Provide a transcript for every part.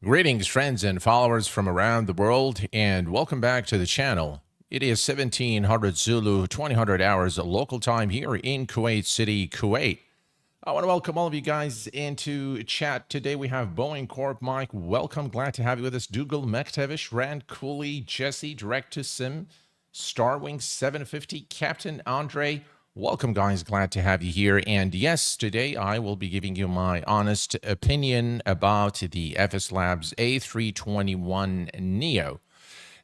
Greetings, friends and followers from around the world, and welcome back to the channel. It is 1700 Zulu, 2000 hours local time here in Kuwait City, Kuwait. I want to welcome all of you guys into chat. Today we have Boeing Corp, Mike. Welcome. Glad to have you with us. Dougal, Mektavish, Rand, Cooley, Jesse, Direct to Sim, Starwing 750, Captain Andre. Welcome, guys. Glad to have you here. And yes, today I will be giving you my honest opinion about the FSLabs A321neo.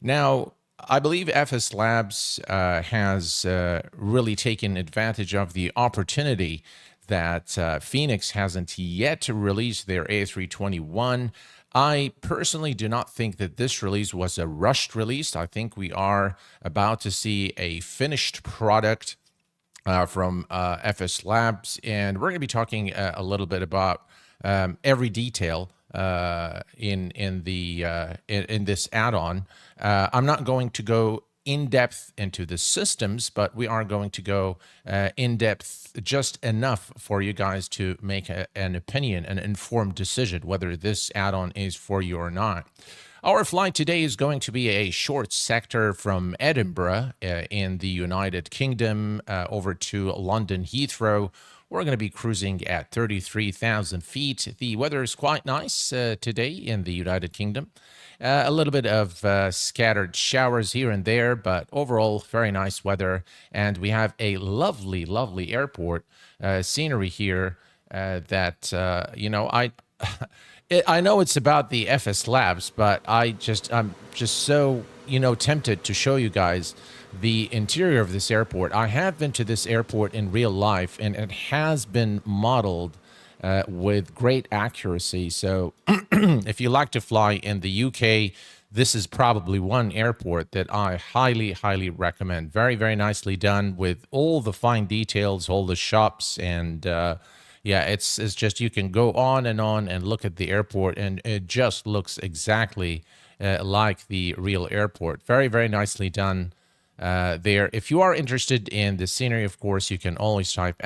Now, I believe FSLabs has really taken advantage of the opportunity that Phoenix hasn't yet released their A321. I personally do not think that this release was a rushed release. I think we are about to see a finished product from FSLabs, and we're going to be talking a little bit about every detail in this add-on. I'm not going to go in depth into the systems, but we are going to go in depth just enough for you guys to make an opinion, an informed decision whether this add-on is for you or not. Our flight today is going to be a short sector from Edinburgh in the United Kingdom over to London Heathrow. We're going to be cruising at 33,000 feet. The weather is quite nice today in the United Kingdom. A little bit of scattered showers here and there, but overall very nice weather. And we have a lovely, lovely airport scenery here that, I know it's about the FSLabs, but I'm just so, tempted to show you guys the interior of this airport. I have been to this airport in real life, and it has been modeled with great accuracy. So if you like to fly in the UK, this is probably one airport that I highly, highly recommend. Very, very nicely done with all the fine details, all the shops, and yeah, it's just you can go on and look at the airport, and it just looks exactly like the real airport. Very, very nicely done there. If you are interested in the scenery, of course, you can always type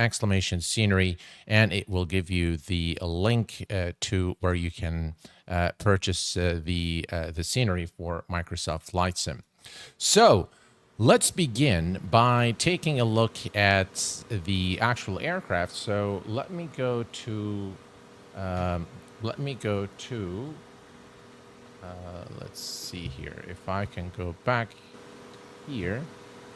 !scenery, and it will give you the link to where you can purchase the scenery for Microsoft Flight Sim. So let's begin by taking a look at the actual aircraft. So let me go to, let's see here, if I can go back here.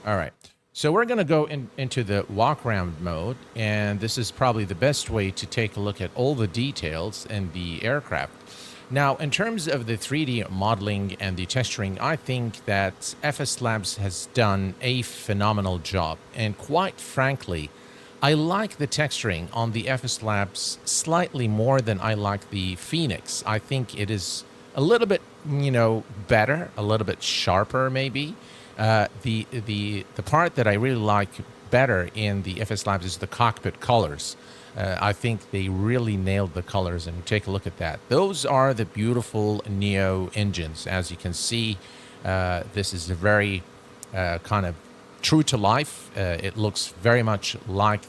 All right. So we're going to go into the walk around mode, and this is probably the best way to take a look at all the details in the aircraft. Now, in terms of the 3D modeling and the texturing, I think that FSLabs has done a phenomenal job. And quite frankly, I like the texturing on the FSLabs slightly more than I like the Phoenix. I think it is a little bit, better, a little bit sharper maybe. The part that I really like better in the FSLabs is the cockpit colors. I think they really nailed the colors, and take a look at that. Those are the beautiful Neo engines. As you can see, this is a very kind of true to life. It looks very much like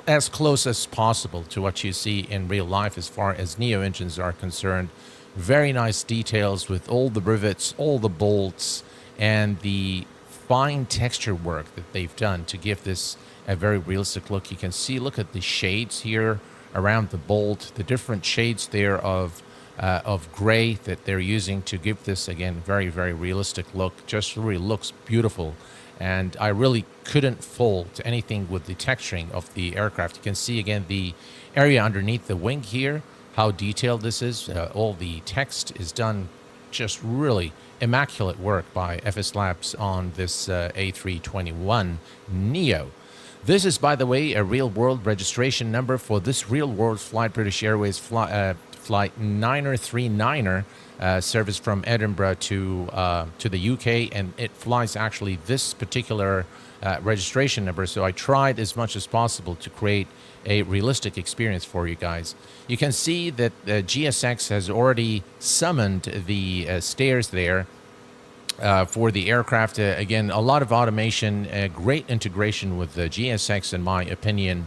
as close as possible to what you see in real life as far as Neo engines are concerned. Very nice details with all the rivets, all the bolts, and the fine texture work that they've done to give this a very realistic look. You can see, look at the shades here around the bolt, the different shades there of gray that they're using to give this, again, very, very realistic look. Just really looks beautiful. And I really couldn't fault anything with the texturing of the aircraft. You can see, again, the area underneath the wing here, how detailed this is. All the text is done, just really immaculate work by FSLabs on this A321neo. This is, by the way, a real-world registration number for this real-world flight. British Airways flight 939er service from Edinburgh to the UK, and it flies actually this particular registration number. So I tried as much as possible to create a realistic experience for you guys. You can see that GSX has already summoned the stairs there for the aircraft. Again, a lot of automation, great integration with the GSX in my opinion,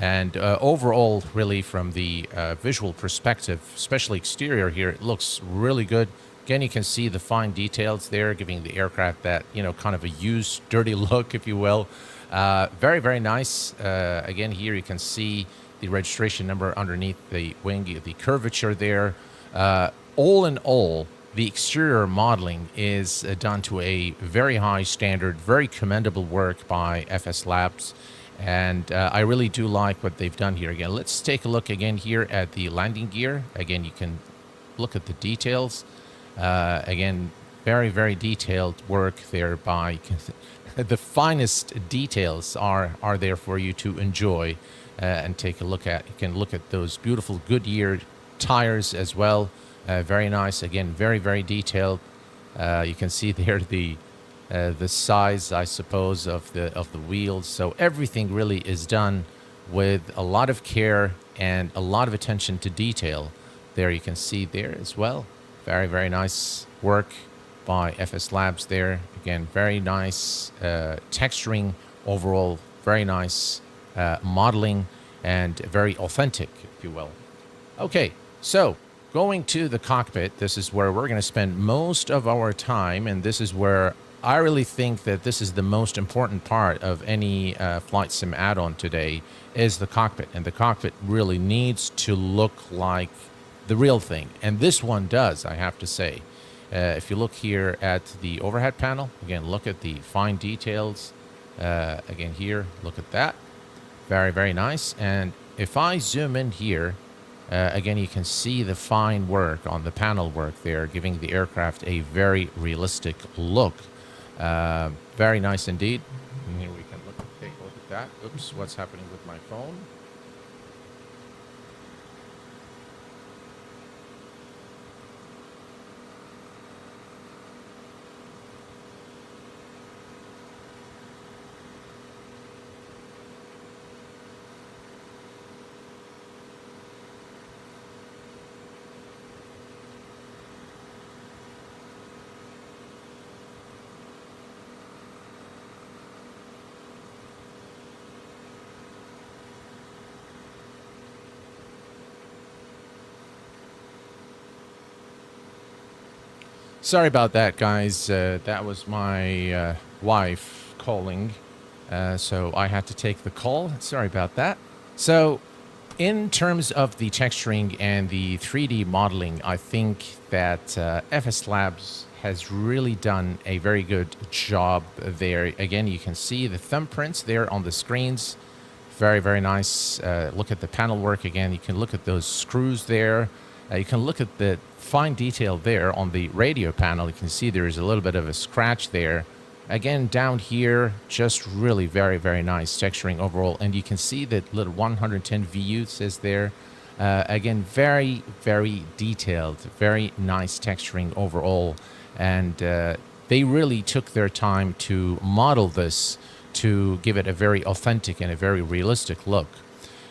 And overall, really, from the visual perspective, especially exterior here, it looks really good. Again, you can see the fine details there, giving the aircraft that, kind of a used, dirty look, if you will. Very, very nice. Again, here you can see the registration number underneath the wing, the curvature there. All in all, the exterior modeling is done to a very high standard, very commendable work by FSLabs. And I really do like what they've done here. Again, let's take a look again here at the landing gear. Again, you can look at the details. Again, very, very detailed work there by the finest details are there for you to enjoy and take a look at. You can look at those beautiful Goodyear tires as well. Very nice. Again, very, very detailed. You can see there the size, I suppose, of the wheels. So everything really is done with a lot of care and a lot of attention to detail. There you can see there as well. Very, very nice work by FSLabs there. Again, very nice texturing overall, very nice modeling, and very authentic, if you will. Okay, so going to the cockpit, this is where we're going to spend most of our time, and this is where I really think that this is the most important part of any flight sim add-on today, is the cockpit. And the cockpit really needs to look like the real thing. And this one does, I have to say. If you look here at the overhead panel, again, look at the fine details. Again, here, look at that. Very, very nice. And if I zoom in here, again, you can see the fine work on the panel work there, giving the aircraft a very realistic look. Very nice indeed. And here we can take a look at that. Oops, what's happening with my phone? Sorry about that, guys. That was my wife calling, so I had to take the call. Sorry about that. So, in terms of the texturing and the 3D modeling, I think that FSLabs has really done a very good job there. Again, you can see the thumbprints there on the screens. Very, very nice. Look at the panel work again. You can look at those screws there. You can look at the fine detail there on the radio panel. You can see there is a little bit of a scratch there. Again, down here, just really very, very nice texturing overall. And you can see that little 110 VU says there. Again, very, very detailed, very nice texturing overall. And they really took their time to model this to give it a very authentic and a very realistic look.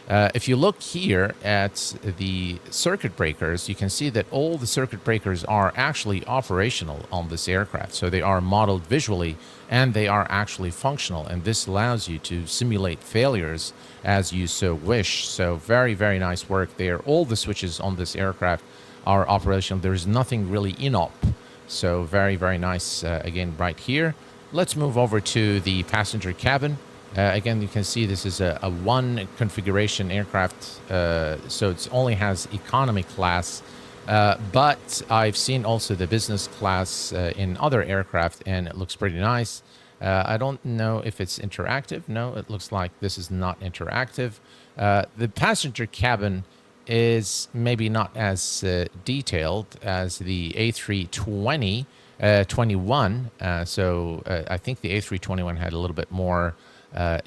If you look here at the circuit breakers, you can see that all the circuit breakers are actually operational on this aircraft. So they are modeled visually and they are actually functional. And this allows you to simulate failures as you so wish. So very, very nice work there. All the switches on this aircraft are operational. There is nothing really in-op. So very, very nice again right here. Let's move over to the passenger cabin. Again, you can see this is a one configuration aircraft, so it only has economy class. But I've seen also the business class in other aircraft, and it looks pretty nice. I don't know if it's interactive. No, it looks like this is not interactive. The passenger cabin is maybe not as detailed as the A321. So I think the A321 had a little bit more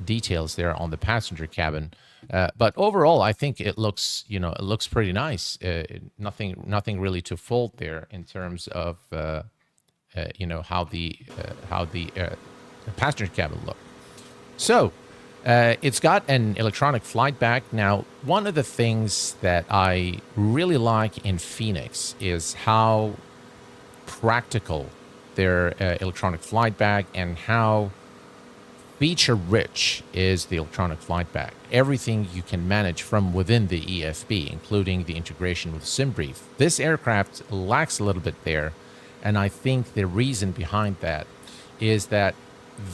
details there on the passenger cabin, but overall, I think it looks, it looks pretty nice. Nothing really to fault there in terms of, how the passenger cabin look. So it's got an electronic flight bag. Now, one of the things that I really like in Phoenix is how practical their electronic flight bag and how feature-rich is the electronic flight bag. Everything you can manage from within the EFB, including the integration with SimBrief. This aircraft lacks a little bit there, and I think the reason behind that is that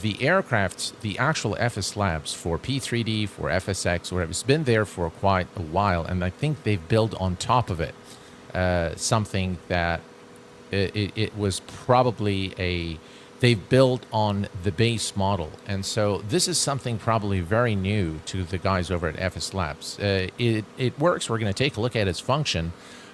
the aircraft, the actual FSLabs for P3D, for FSX, whatever, it's been there for quite a while, and I think they've built on top of it something that it was probably they've built on the base model. And so this is something probably very new to the guys over at FSLabs. It works. We're going to take a look at its function,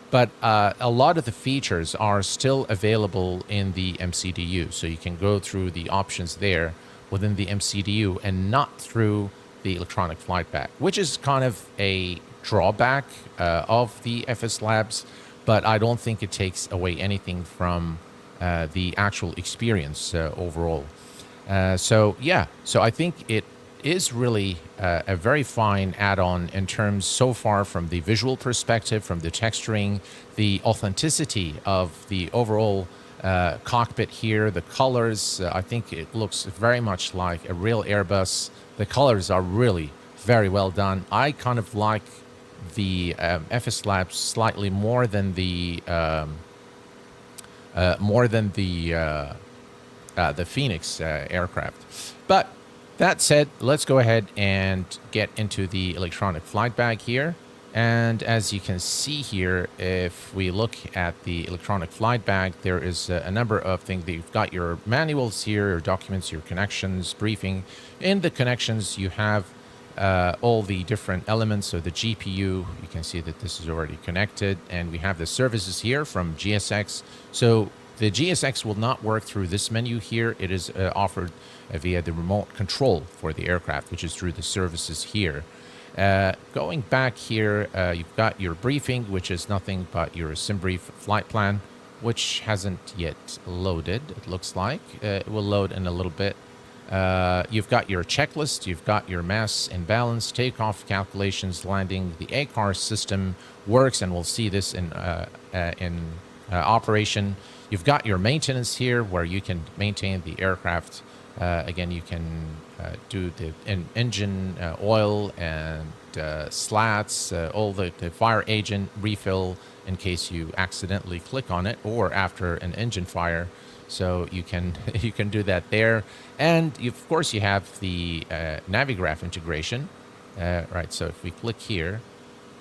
but a lot of the features are still available in the MCDU. So you can go through the options there within the MCDU and not through the electronic flight bag, which is kind of a drawback of the FSLabs, but I don't think it takes away anything from the actual experience overall. So I think it is really a very fine add-on in terms so far from the visual perspective, from the texturing, the authenticity of the overall cockpit here, the colors. I think it looks very much like a real Airbus. The colors are really very well done. I kind of like the FSLabs slightly more than the Phoenix aircraft. But that said, let's go ahead and get into the electronic flight bag here. And as you can see here, if we look at the electronic flight bag, there is a number of things. You've got your manuals here, your documents, your connections, briefing. In the connections, you have all the different elements. So the GPU, you can see that this is already connected, and we have the services here from GSX. So the GSX will not work through this menu here. It is offered via the remote control for the aircraft, which is through the services here. Going back here, you've got your briefing, which is nothing but your SimBrief flight plan, which hasn't yet loaded, it looks like. It will load in a little bit. You've got your checklist, you've got your mass imbalance, takeoff calculations, landing. The ACAR system works, and we'll see this in operation. You've got your maintenance here, where you can maintain the aircraft. Again, you can do the engine oil and slats, all the fire agent refill in case you accidentally click on it or after an engine fire. So you can do that there. And of course you have the Navigraph integration, right? So if we click here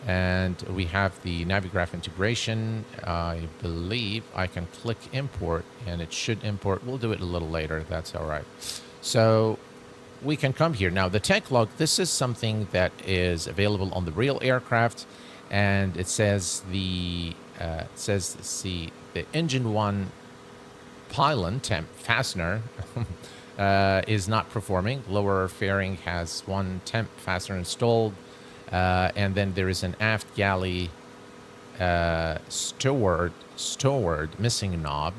and we have the Navigraph integration, I believe I can click import and it should import. We'll do it a little later. That's all right. So we can come here. Now the tech log, this is something that is available on the real aircraft, and it says the engine one pylon temp fastener is not performing. Lower fairing has one temp fastener installed, and then there is an aft galley stoward missing knob.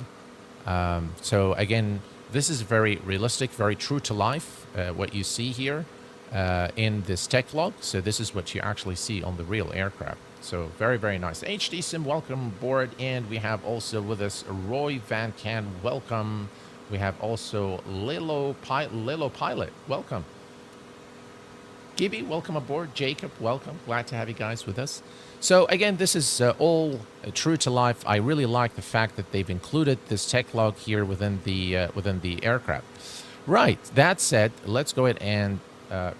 So again, this is very realistic, very true to life, what you see here in this tech log. So this is what you actually see on the real aircraft. So very, very nice. HD Sim, welcome aboard. And we have also with us Roy Van Can, welcome. We have also Lilo Pilot, welcome. Gibby, welcome aboard. Jacob, welcome. Glad to have you guys with us. So again, this is all true to life. I really like the fact that they've included this tech log here within the aircraft. Right. That said, let's go ahead and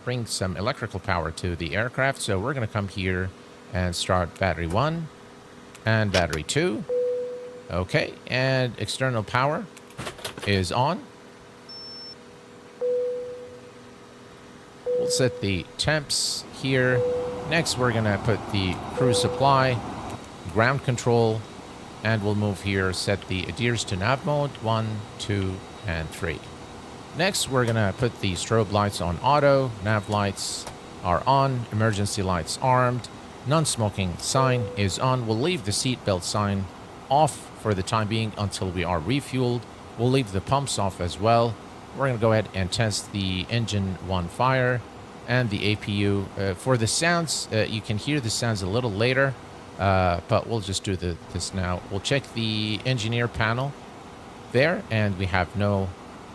bring some electrical power to the aircraft. So we're going to come here and start battery 1 and battery 2. Okay, and external power is on. We'll set the temps here. Next, we're going to put the crew supply, ground control, and we'll move here, set the adheres to nav mode 1, 2, and 3. Next, we're going to put the strobe lights on auto, nav lights are on, emergency lights armed, non-smoking sign is on. We'll leave the seatbelt sign off for the time being until we are refueled. We'll leave the pumps off as well. We're going to go ahead and test the engine 1 fire and the APU. For the sounds, you can hear the sounds a little later, but we'll just do this now. We'll check the engineer panel there, and we have no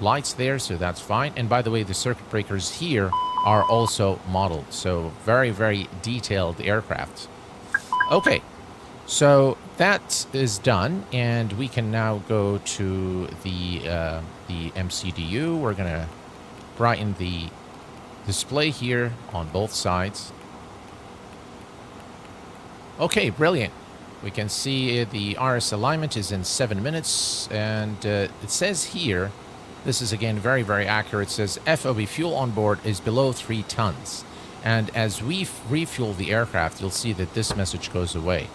lights there, so that's fine. And by the way, the circuit breakers here are also modeled, so very, very detailed aircraft. Okay, so that is done, and we can now go to the MCDU. We're gonna brighten the display here on both sides. Okay, brilliant. We can see the RS alignment is in 7 minutes, and it says here, this is again very, very accurate, it says FOB fuel on board is below 3 tons. And as we refuel the aircraft, you'll see that this message goes away.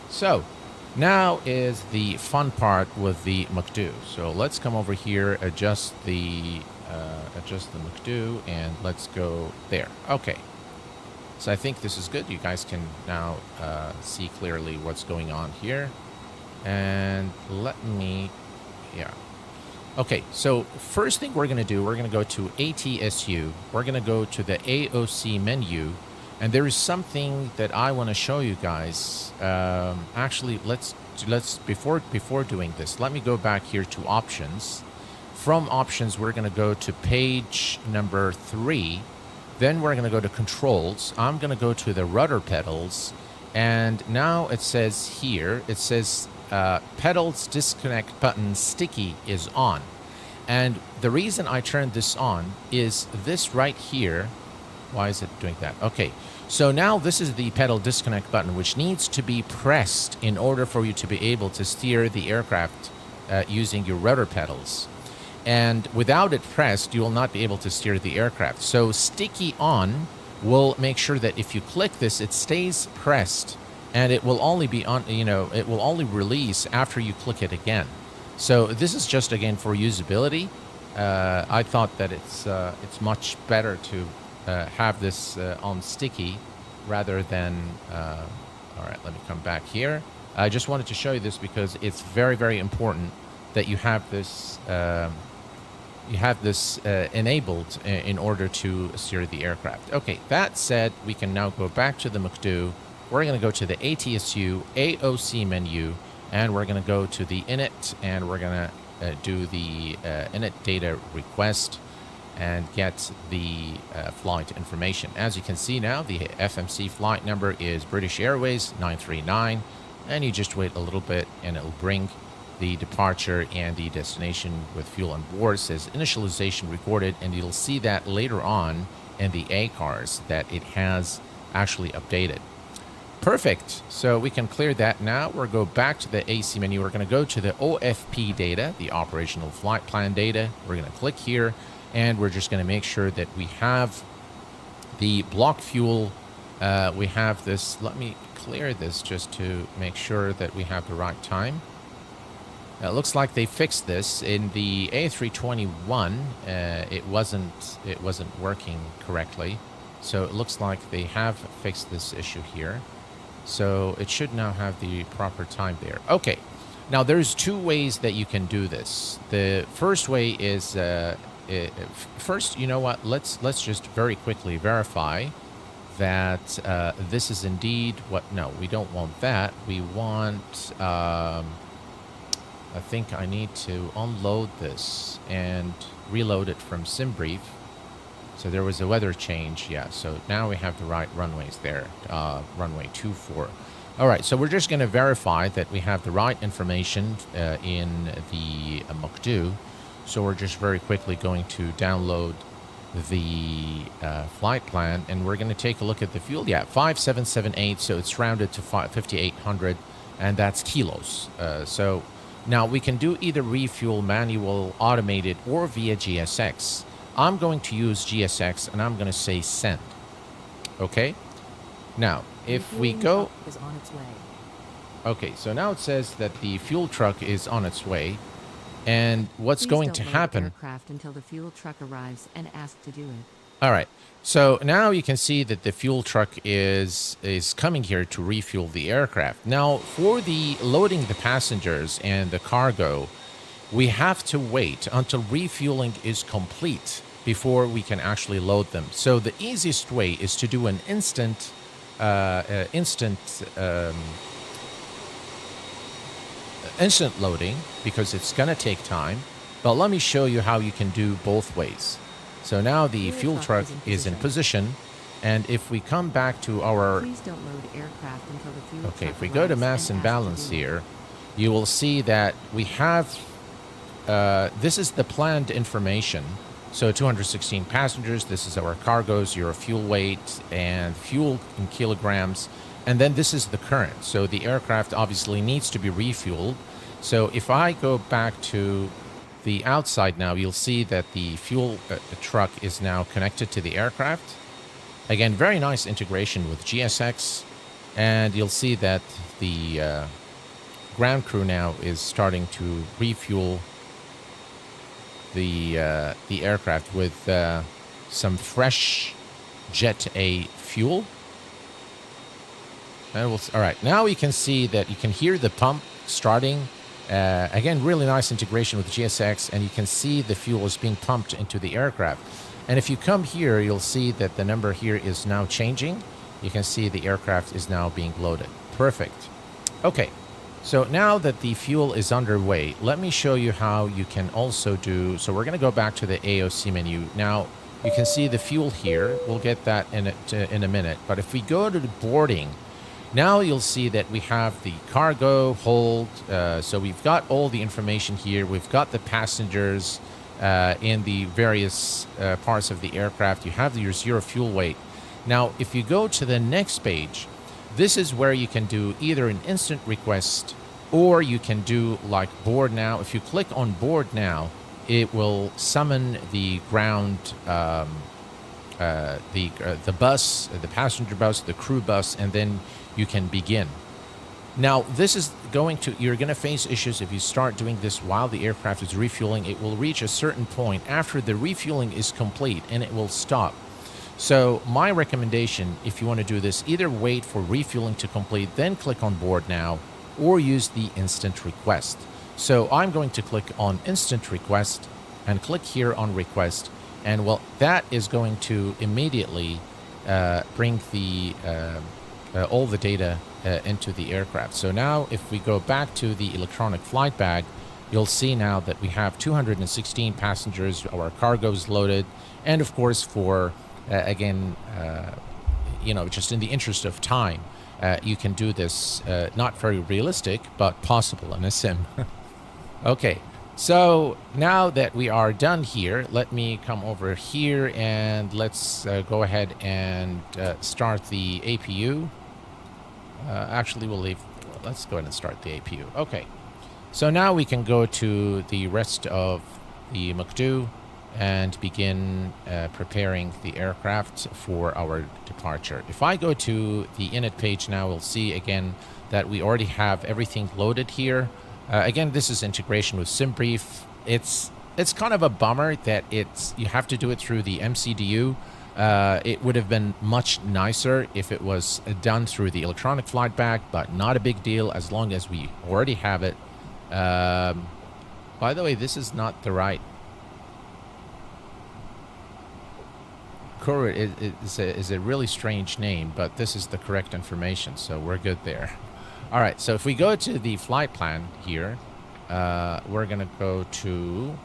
So now is the fun part with the McDo. So let's come over here, adjust the McDo, and let's go there. Okay. So I think this is good. You guys can now see clearly what's going on here. And let me, yeah. Okay, so first thing we're going to do, we're going to go to ATSU. We're going to go to the AOC menu. And there is something that I want to show you guys. Actually, let's before doing this, let me go back here to options. From options, we're going to go to page number 3. Then we're going to go to controls. I'm going to go to the rudder pedals. And now it says here, it says pedals disconnect button sticky is on. And the reason I turned this on is this right here. Why is it doing that? Okay, so now this is the pedal disconnect button, which needs to be pressed in order for you to be able to steer the aircraft using your rudder pedals. And without it pressed, you will not be able to steer the aircraft. So sticky on will make sure that if you click this, it stays pressed, and it will only be on, it will only release after you click it again. So this is just again for usability. I thought that it's much better to have this on sticky rather than. All right, let me come back here. I just wanted to show you this because it's very, very important that you have this. You have this enabled in order to steer the aircraft. Okay, that said, we can now go back to the McDo. We're going to go to the ATSU AOC menu, and we're going to go to the init, and we're going to do the init data request and get the flight information. As you can see now, the FMC flight number is British Airways 939, and you just wait a little bit, and it'll bring the departure and the destination with fuel on board. It says initialization recorded, and you'll see that later on in the ACARS that it has actually updated. Perfect. So we can clear that now. We'll go back to the AC menu. We're going to go to the OFP data, the operational flight plan data. We're going to click here, and we're just going to make sure that we have the block fuel. We have this. Let me clear this just to make sure that we have the right time. It looks like they fixed this in the A321. It wasn't working correctly, so it looks like they have fixed this issue here. So it should now have the proper time there. Okay, now there's 2 ways that you can do this. The first way is first, you know what? Let's just very quickly verify that this is indeed what. No, we don't want that. We want. I think I need to unload this and reload it from SimBrief. So there was a weather change, yeah. So now we have the right runways there, runway 24. All right, so we're just going to verify that we have the right information in the McDo. So we're just very quickly going to download the flight plan, and we're going to take a look at the fuel. Yeah, 5778, so it's rounded to 5800, and that's kilos. So now we can do either refuel, manual, automated, or via GSX. I'm going to use GSX, and I'm going to say send. Okay? Now, if we go. Is on its way. Okay, so now it says that the fuel truck is on its way. And what's going to happen. Aircraft until the fuel truck arrives and ask to do it. All right. So now you can see that the fuel truck is coming here to refuel the aircraft. Now, for the loading the passengers and the cargo, we have to wait until refueling is complete before we can actually load them. So the easiest way is to do an instant loading, because it's going to take time. But let me show you how you can do both ways. So now the fuel truck is in position. And if we come back to our... Please don't load aircraft until the fuel Okay, truck if we go to arrives mass and and ask to balance do it. here, you will see that we have... this is the planned information. So 216 passengers, this is our cargoes, your fuel weight, and fuel in kilograms. And then this is the current. So the aircraft obviously needs to be refueled. So if I go back to the outside now, you'll see that the fuel truck is now connected to the aircraft. Again, very nice integration with GSX. And you'll see that the ground crew now is starting to refuel the aircraft with some fresh Jet A fuel. And all right, now we can see that you can hear the pump starting. Again, really nice integration with GSX, and you can see the fuel is being pumped into the aircraft. And if you come here, you'll see that the number here is now changing. You can see the aircraft is now being loaded. Perfect. Okay, so now that the fuel is underway, let me show you how you can also do... So we're going to go back to the AOC menu. Now, you can see the fuel here. We'll get that in a minute. But if we go to the boarding... Now you'll see that we have the cargo hold. So we've got all the information here. We've got the passengers in the various parts of the aircraft. You have your zero fuel weight. Now, if you go to the next page, this is where you can do either an instant request or you can do like board now. If you click on board now, it will summon the ground the bus, the passenger bus, the crew bus, and then you can begin. Now, this is you're going to face issues if you start doing this while the aircraft is refueling. It will reach a certain point after the refueling is complete and it will stop. So my recommendation, if you want to do this, either wait for refueling to complete, then click on board now, or use the instant request. So I'm going to click on instant request and click here on request. And well, that is going to immediately bring the all the data into the aircraft. So now if we go back to the electronic flight bag, you'll see now that we have 216 passengers, our cargo is loaded, and of course for, again, just in the interest of time, you can do this, not very realistic, but possible in a sim. Okay, so now that we are done here, let me come over here and let's go ahead and start the APU. Actually, let's go ahead and start the APU. Okay, so now we can go to the rest of the McDo and begin preparing the aircraft for our departure. If I go to the init page now, we'll see again that we already have everything loaded here. Again, this is integration with SimBrief. It's kind of a bummer that you have to do it through the MCDU. It would have been much nicer if it was done through the electronic flight bag, but not a big deal as long as we already have it. By the way, this is not the right... Kuru is a really strange name, but this is the correct information, so we're good there. All right, so if we go to the flight plan here, we're going to go to...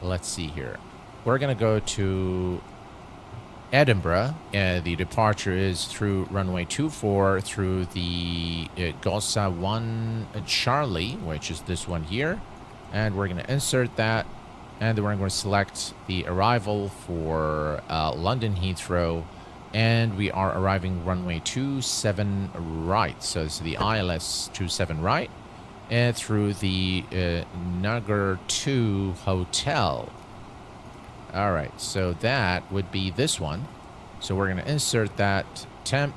let's see here. We're going to go to Edinburgh. The departure is through runway 24 through the Gosa 1 Charlie, which is this one here. And we're going to insert that. And then we're going to select the arrival for London Heathrow. And we are arriving runway 27 right. So it's the ILS 27 right. And through the Nagar 2 Hotel. All right, so that would be this one. So we're going to insert that temp.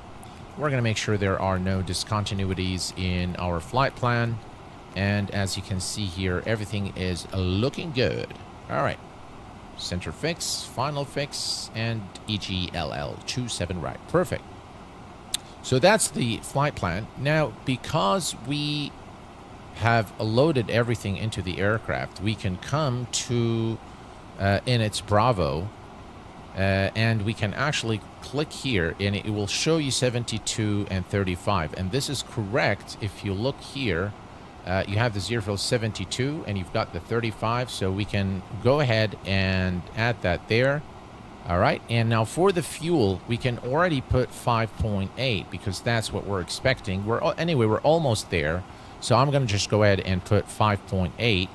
We're going to make sure there are no discontinuities in our flight plan. And as you can see here, everything is looking good. All right, center fix, final fix, and EGLL 27 right. Perfect. So that's the flight plan. Now, because we have loaded everything into the aircraft, we can come to... in its Bravo, and we can actually click here and it will show you 72 and 35, and this is correct. If you look here, You have the 072 and you've got the 35, so we can go ahead and add that there. All right, and now for the fuel, we can already put 5.8 because that's what we're expecting. Anyway, we're almost there, so I'm going to just go ahead and put 5.8.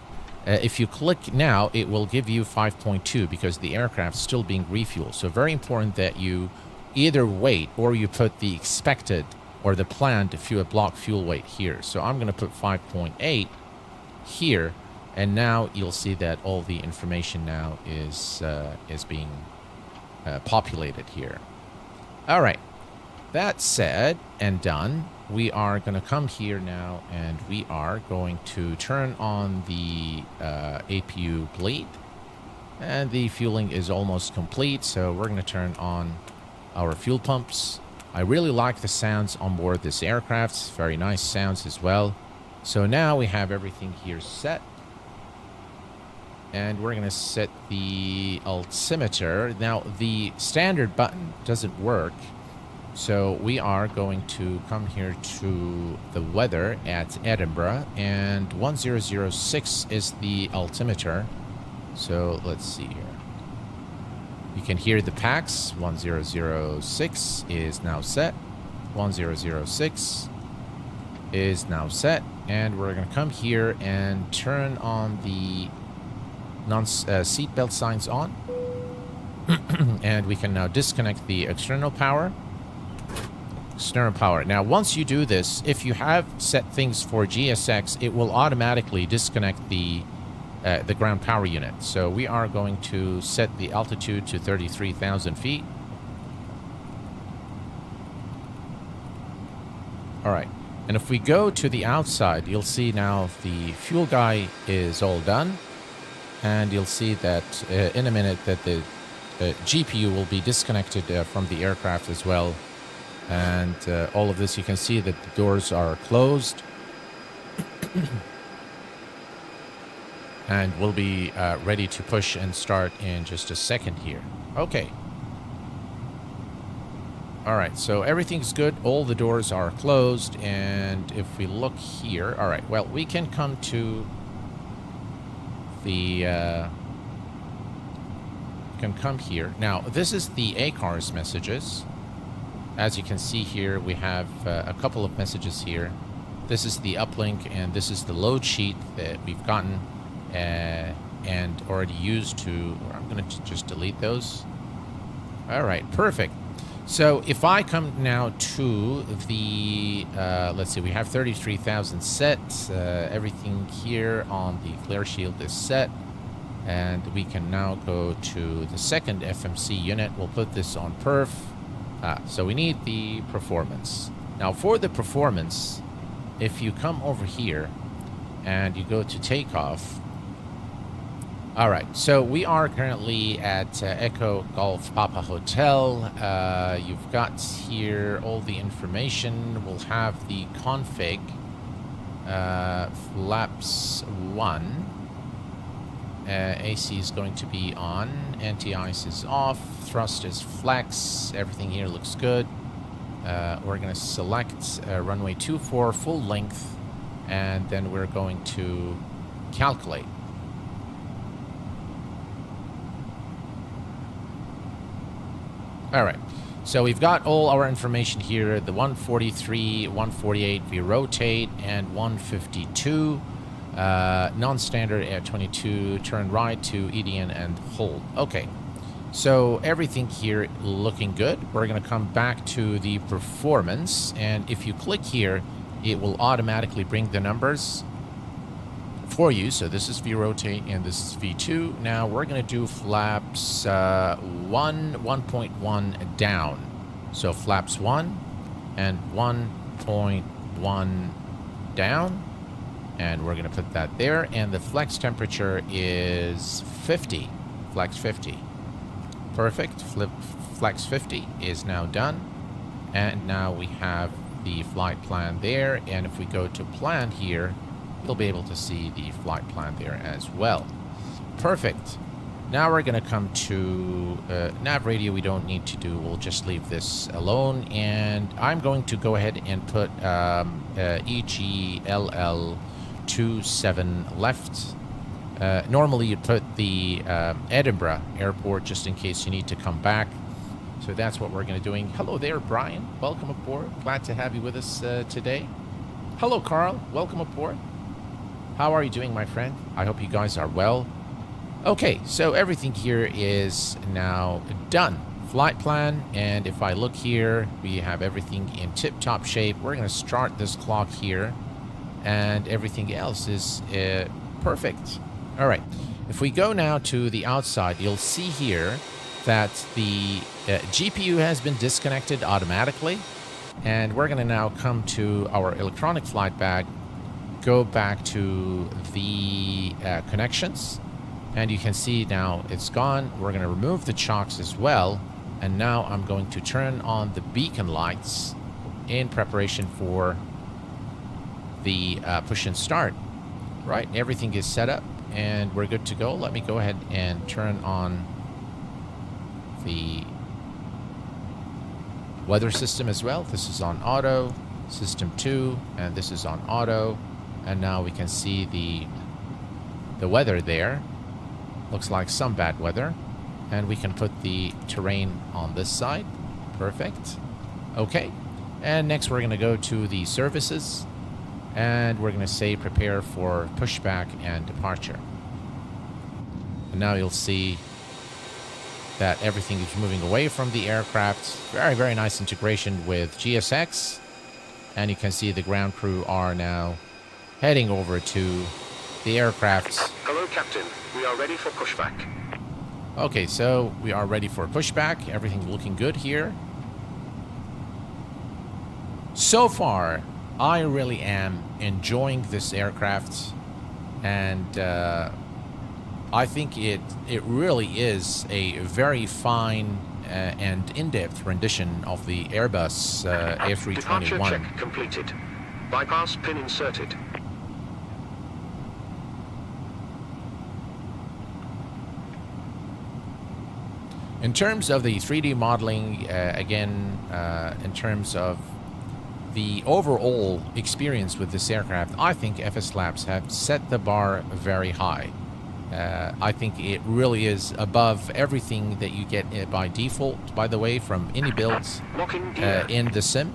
If you click now, it will give you 5.2 because the aircraft's still being refueled. So very important that you either wait or you put the expected or the planned block fuel weight here. So I'm going to put 5.8 here, and now you'll see that all the information now is being populated here. All right, that said and done, we are going to come here now and we are going to turn on the APU bleed, and the fueling is almost complete, so we're going to turn on our fuel pumps. I really like the sounds on board this aircraft. It's very nice sounds as well. So now we have everything here set. And we're going to set the altimeter. Now, the standard button doesn't work. So we are going to come here to the weather at Edinburgh. And 1006 is the altimeter. So let's see here. You can hear the packs. 1006 is now set. 1006 is now set. And we're going to come here and turn on the seatbelt signs on. And we can now disconnect the external power. Now, once you do this, if you have set things for GSX, it will automatically disconnect the ground power unit. So we are going to set the altitude to 33,000 feet. All right. And if we go to the outside, you'll see now the fuel guy is all done. And you'll see that in a minute that the GPU will be disconnected from the aircraft as well. And all of this, you can see that the doors are closed. And we'll be ready to push and start in just a second here. Okay. All right, so everything's good. All the doors are closed. And if we look here, all right, well, we can come to the can come here. Now, this is the ACARS messages. As you can see here, we have a couple of messages here. This is the uplink, and this is the load sheet that we've gotten and already used to. I'm going to just delete those. All right, perfect. So if I come now to the, let's see, we have 33,000 set. Everything here on the flare shield is set. And we can now go to the second FMC unit. We'll put this on perf. So we need the performance. Now for the performance, if you come over here and you go to takeoff. All right, so we are currently at Echo Golf Papa Hotel. You've got here all the information. We'll have the config, flaps 1. AC is going to be on. Anti-ice is off. Thrust is flex. Everything here looks good. We're going to select runway 24 full length, and then we're going to calculate. All right, so we've got all our information here. The 143, 148, we rotate, and 152. Non-standard air 22, turn right to EDN and hold. Okay, so everything here looking good. We're going to come back to the performance, and if you click here, it will automatically bring the numbers for you. So this is V rotate and this is V2. Now we're going to do flaps 1.1 down. So flaps 1 and 1.1 down. And we're going to put that there. And the flex temperature is 50. Flex 50. Perfect. Flex 50 is now done. And now we have the flight plan there. And if we go to plan here, you'll be able to see the flight plan there as well. Perfect. Now we're going to come to nav radio. We don't need to do. We'll just leave this alone. And I'm going to go ahead and put EGLL 27 left. Normally you'd put the Edinburgh airport just in case you need to come back. So that's what we're going to be doing. Hello there, Brian. Welcome aboard. Glad to have you with us today. Hello, Carl. Welcome aboard. How are you doing, my friend? I hope you guys are well. Okay, so everything here is now done. Flight plan, and if I look here, we have everything in tip-top shape. We're going to start this clock here, and everything else is perfect. All right, if we go now to the outside, you'll see here that the GPU has been disconnected automatically, and we're going to now come to our electronic flight bag, go back to the connections, and you can see now it's gone. We're going to remove the chocks as well, and now I'm going to turn on the beacon lights in preparation for the push and start. Right, everything is set up and we're good to go. Let me go ahead and turn on the weather system as well. This is on auto, system 2, and this is on auto. And now we can see the weather there. Looks like some bad weather. And we can put the terrain on this side. Perfect. Okay. And next we're going to go to the services. And we're going to say prepare for pushback and departure. And now you'll see that everything is moving away from the aircraft. Very, very nice integration with GSX. And you can see the ground crew are now heading over to the aircraft. Hello, Captain. We are ready for pushback. Okay, so we are ready for pushback. Everything looking good here. So far, I really am enjoying this aircraft, and I think it really is a very fine and in-depth rendition of the Airbus A321. Departure check completed. Bypass pin inserted. In terms of the 3D modeling, again, in terms of the overall experience with this aircraft, I think FSLabs have set the bar very high. I think it really is above everything that you get by default, by the way, from any builds in the sim.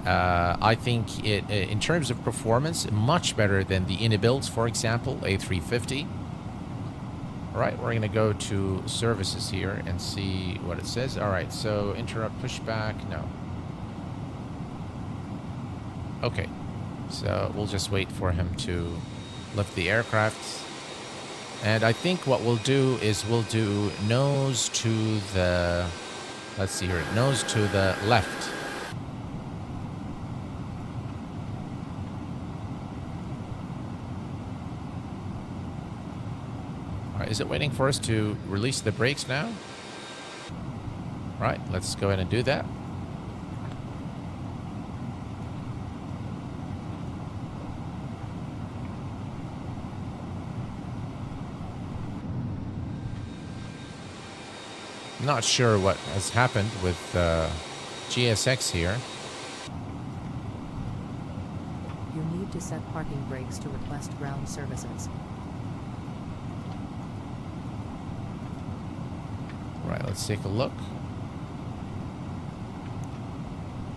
I think it, in terms of performance, much better than the any builds, for example, A350. All right, we're going to go to services here and see what it says. All right, so interrupt pushback, no. Okay, so we'll just wait for him to lift the aircraft. And I think what we'll do is we'll do nose to the, let's see here, nose to the left. All right, is it waiting for us to release the brakes now? All right, let's go ahead and do that. Not sure what has happened with GSX here. You need to set parking brakes to request ground services. Right, let's take a look.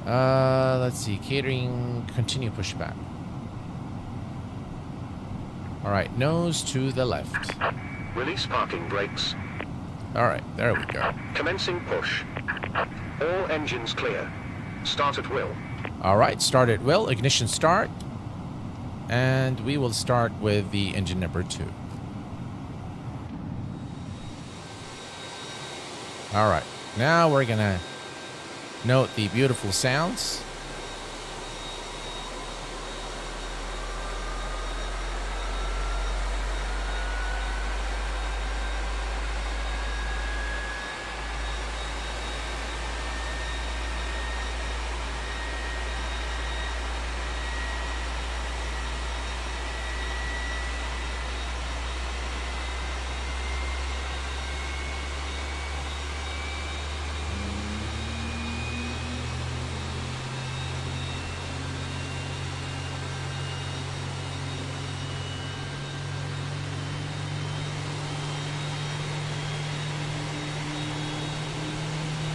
Let's see, catering, continue pushback. All right, nose to the left. Release parking brakes. All right, there we go. Commencing push. All engines clear. Start at will. All right, start at will. Ignition start. And we will start with the engine number 2. All right, now we're going to note the beautiful sounds.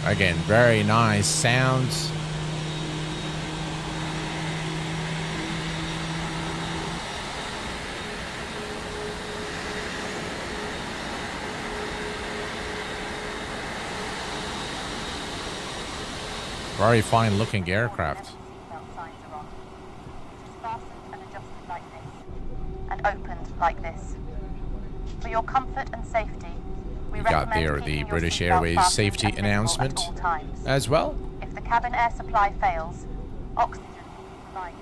Again, very nice sounds. Very fine looking aircraft. And opened like this. For your comfort and safety, we got recommend there keeping the your British seatbelt Airways fastened safety and visible announcement at all times. as well. If the cabin air supply fails, oxygen will be provided,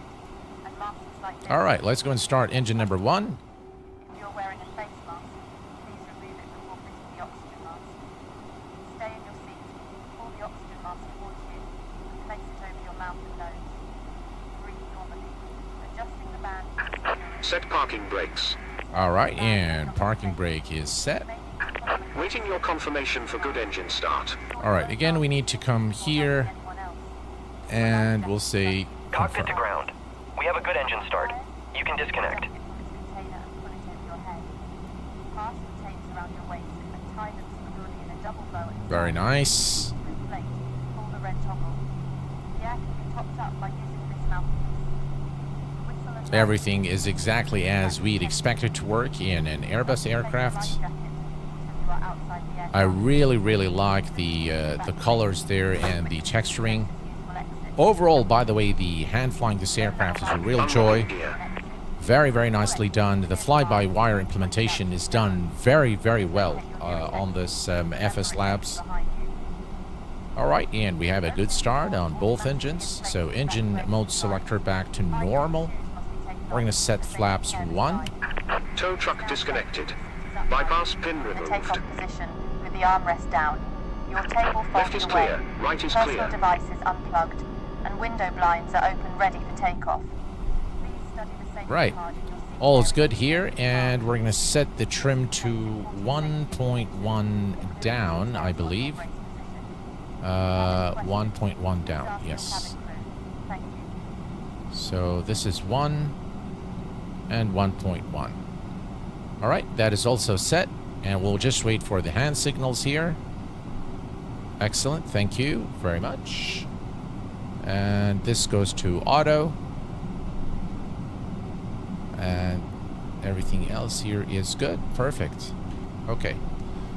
and masks like this. All right, let's go and start engine number 1. If you're wearing a face mask, please remove it before fitting the oxygen mask. Stay in your seat, pull the oxygen mask towards you, and place it over your mouth and nose. Breathe normally, adjusting the band. Set parking brakes. All right, and parking brake is set. Waiting your confirmation for good engine start. All right, again, we need to come here and we'll say Cockpit to confirm. ground. We have a good engine start. You can disconnect. Very nice. Everything is exactly as we'd expect it to work in an Airbus aircraft. I really like the colors there and the texturing. Overall, by the way, the hand flying this aircraft is a real joy. Very nicely done. The fly-by-wire implementation is done very well on this FSLabs. All right, and we have a good start on both engines. So engine mode selector back to normal. We're going to set flaps 1. Tow truck disconnected. Bypass pin The removed. takeoff position with the armrest down. Your table Left is folds away. clear. Right is Personal clear. devices unplugged, and window blinds are open, ready for takeoff. Please study the safety Right. card in your seat All is belt. good here, and we're going to set the trim to 1.1 down, I believe. 1.1 down, yes. Thank you. So this is 1 and 1.1. All right, that is also set, and we'll just wait for the hand signals here. Excellent, thank you very much. And this goes to auto. And everything else here is good. Perfect. Okay.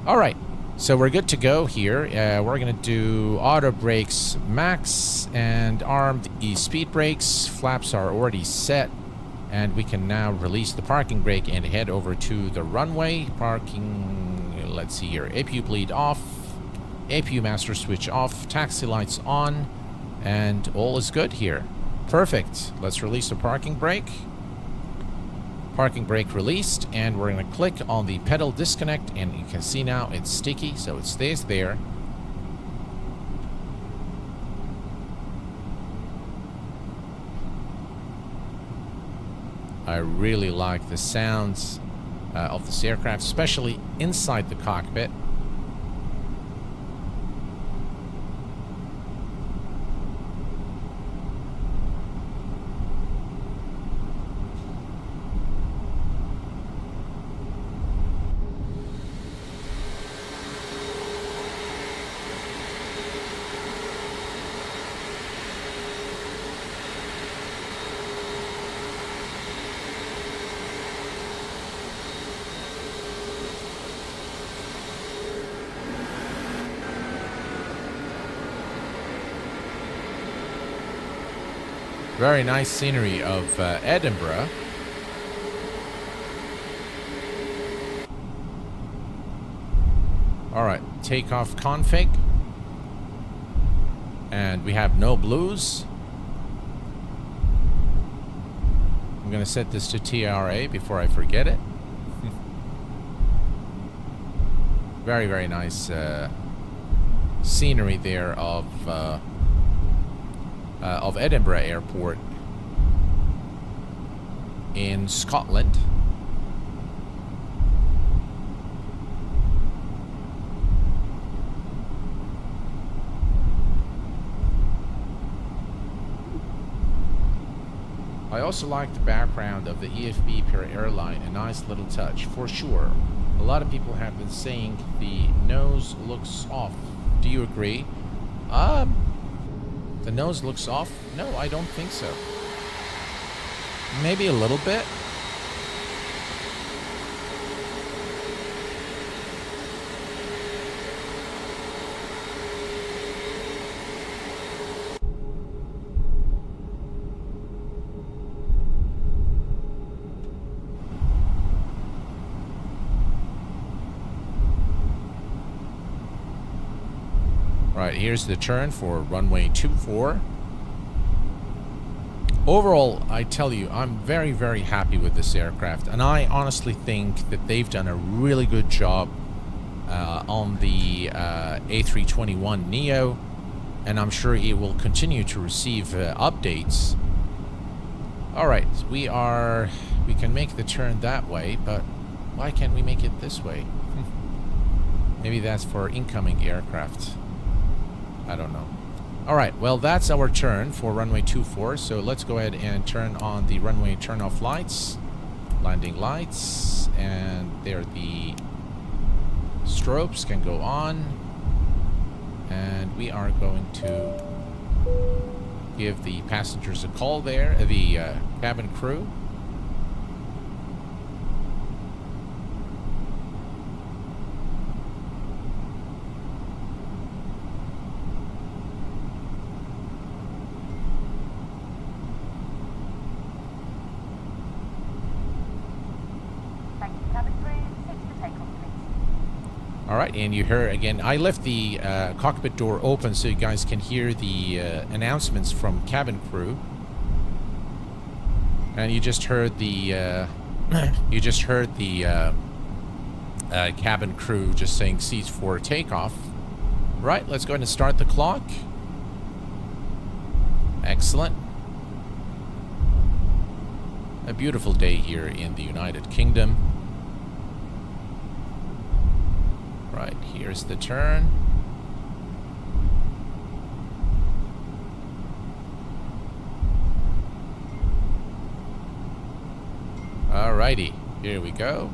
All right. So we're good to go here. We're going to do auto brakes max and arm the speed brakes. Flaps are already set. And we can now release the parking brake and head over to the runway. Parking, let's see here. APU bleed off. APU master switch off. Taxi lights on. And all is good here. Perfect. Let's release the parking brake. Parking brake released, and we're going to click on the pedal disconnect, and you can see now it's sticky, so it stays there. I really like the sounds of this aircraft, especially inside the cockpit. Very nice scenery of Edinburgh. All right, takeoff config. And we have no blues. I'm going to set this to TRA before I forget it. Very nice scenery there of Edinburgh Airport in Scotland. I also like the background of the EFB per airline, a nice little touch for sure. A lot of people have been saying the nose looks off. Do you agree? The nose looks off. No, I don't think so. Maybe a little bit. Right, here's the turn for runway 24. Overall, I tell you, I'm very, very happy with this aircraft. And I honestly think that they've done a really good job on the A321neo. And I'm sure it will continue to receive updates. All right, we can make the turn that way, but why can't we make it this way? Maybe that's for incoming aircraft. I don't know. All right, well, that's our turn for runway 24. So let's go ahead and turn on the runway turn-off lights, landing lights, and there the strobes can go on. And we are going to give the passengers a call there, the cabin crew. All right, and you hear again, I left the cockpit door open so you guys can hear the announcements from cabin crew. And you just heard the cabin crew just saying seats for takeoff. Right, let's go ahead and start the clock. Excellent. A beautiful day here in the United Kingdom. Right, here's the turn. Alrighty, here we go.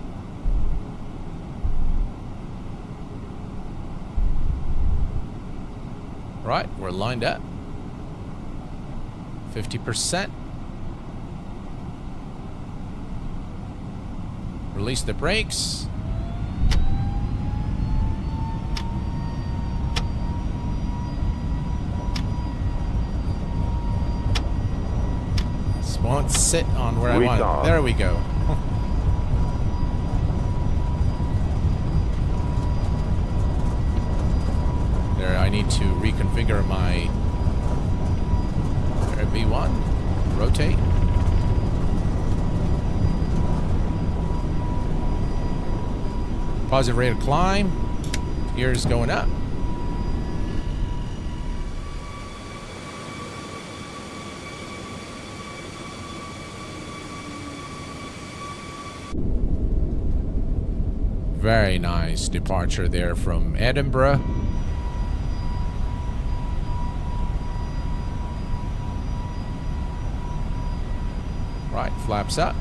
Right, we're lined up. 50%. Release the brakes. Won't sit on where I want it. There we go. There, I need to reconfigure my V1. Rotate. Positive rate of climb. Gears going up. Very nice departure there from Edinburgh. Right, flaps up.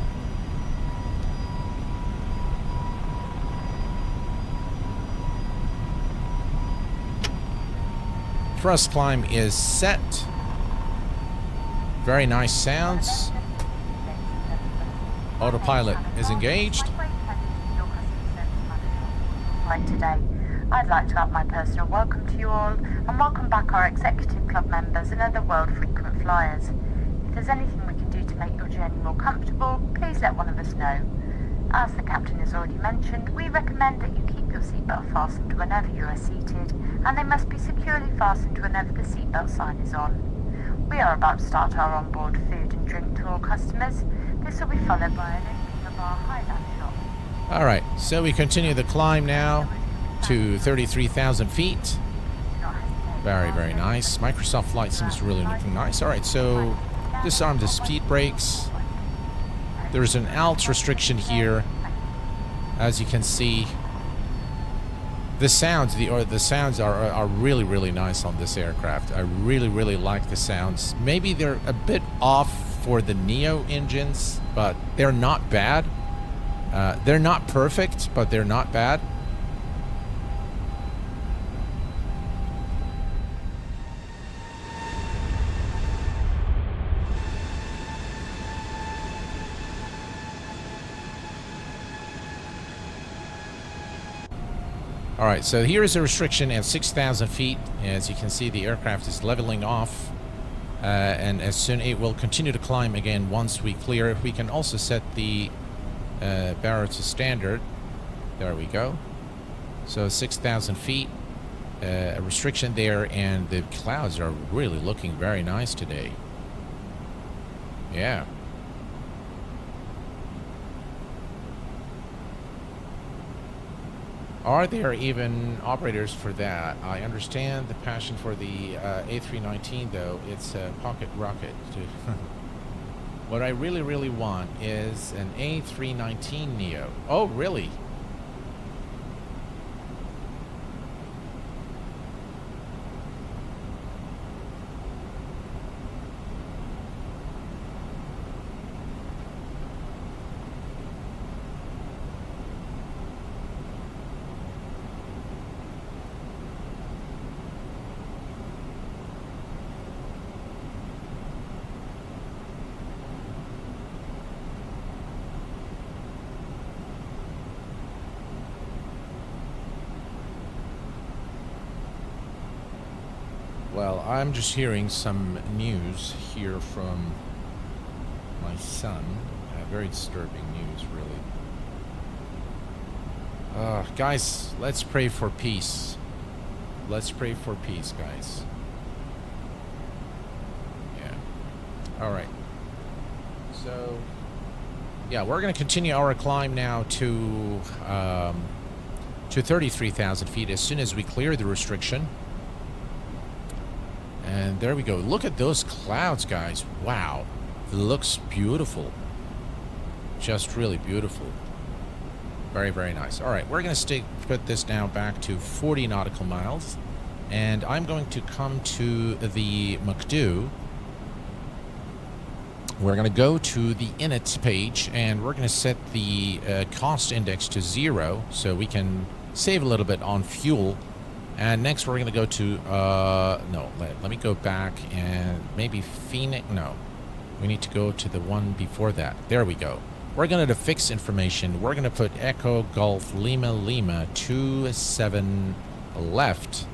Thrust climb is set. Very nice sounds. Autopilot is engaged. Today, I'd like to add my personal welcome to you all and welcome back our executive club members and other world frequent flyers. If there's anything we can do to make your journey more comfortable, please let one of us know. As the captain has already mentioned, we recommend that you keep your seatbelt fastened whenever you are seated, and they must be securely fastened whenever the seatbelt sign is on. We are about to start our onboard food and drink to all customers. This will be followed by an opening of our Highland shop. All right, so we continue the climb now to 33,000 feet. Very, very nice. Microsoft Flight seems really looking nice. All right, so disarm the speed brakes. There's an alt restriction here. As you can see, the sounds are really, really nice on this aircraft. I really, really like the sounds. Maybe they're a bit off for the Neo engines, but they're not bad. They're not perfect, but they're not bad. All right, so here is a restriction at 6,000 feet. As you can see, the aircraft is leveling off. And as soon it will continue to climb again once we clear. We can also set the barrel to standard. There we go. So 6,000 feet, a restriction there, and the clouds are really looking very nice today. Yeah. Are there even operators for that? I understand the passion for the A319, though. It's a pocket rocket. What I really, really want is an A319neo. Oh, really? Well, I'm just hearing some news here from my son. Very disturbing news, really. Guys, let's pray for peace. Let's pray for peace, guys. Yeah. All right. So, yeah, we're going to continue our climb now to 33,000 feet as soon as we clear the restriction. And there we go. Look at those clouds, guys. Wow. It looks beautiful. Just really beautiful. Very, very nice. All right, we're going to put this now back to 40 nautical miles. And I'm going to come to the McDo. We're going to go to the init page, and we're going to set the cost index to 0 so we can save a little bit on fuel. And next we're going to go to, no, let me go back and maybe Phoenix. No, we need to go to the one before that. There we go. We're going to fix information. We're going to put Echo Golf Lima Lima 27 left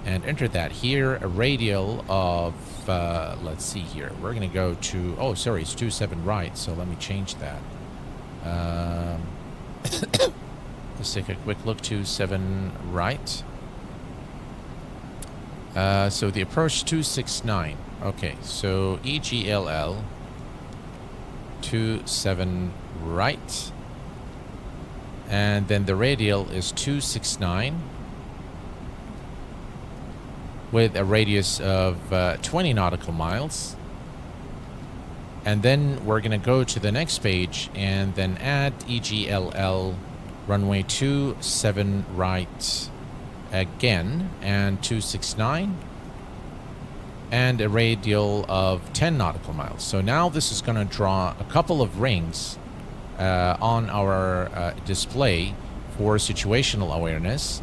and enter that here. A radial of, let's see here. We're going to go to, oh, sorry, it's 27 right. So let me change that. Let's take a quick look. 27 right. So the approach 269. Okay, so EGLL 27 right. And then the radial is 269 with a radius of 20 nautical miles. And then we're going to go to the next page and then add EGLL runway 27 right again, and 269, and a radial of 10 nautical miles. So now this is going to draw a couple of rings on our display for situational awareness,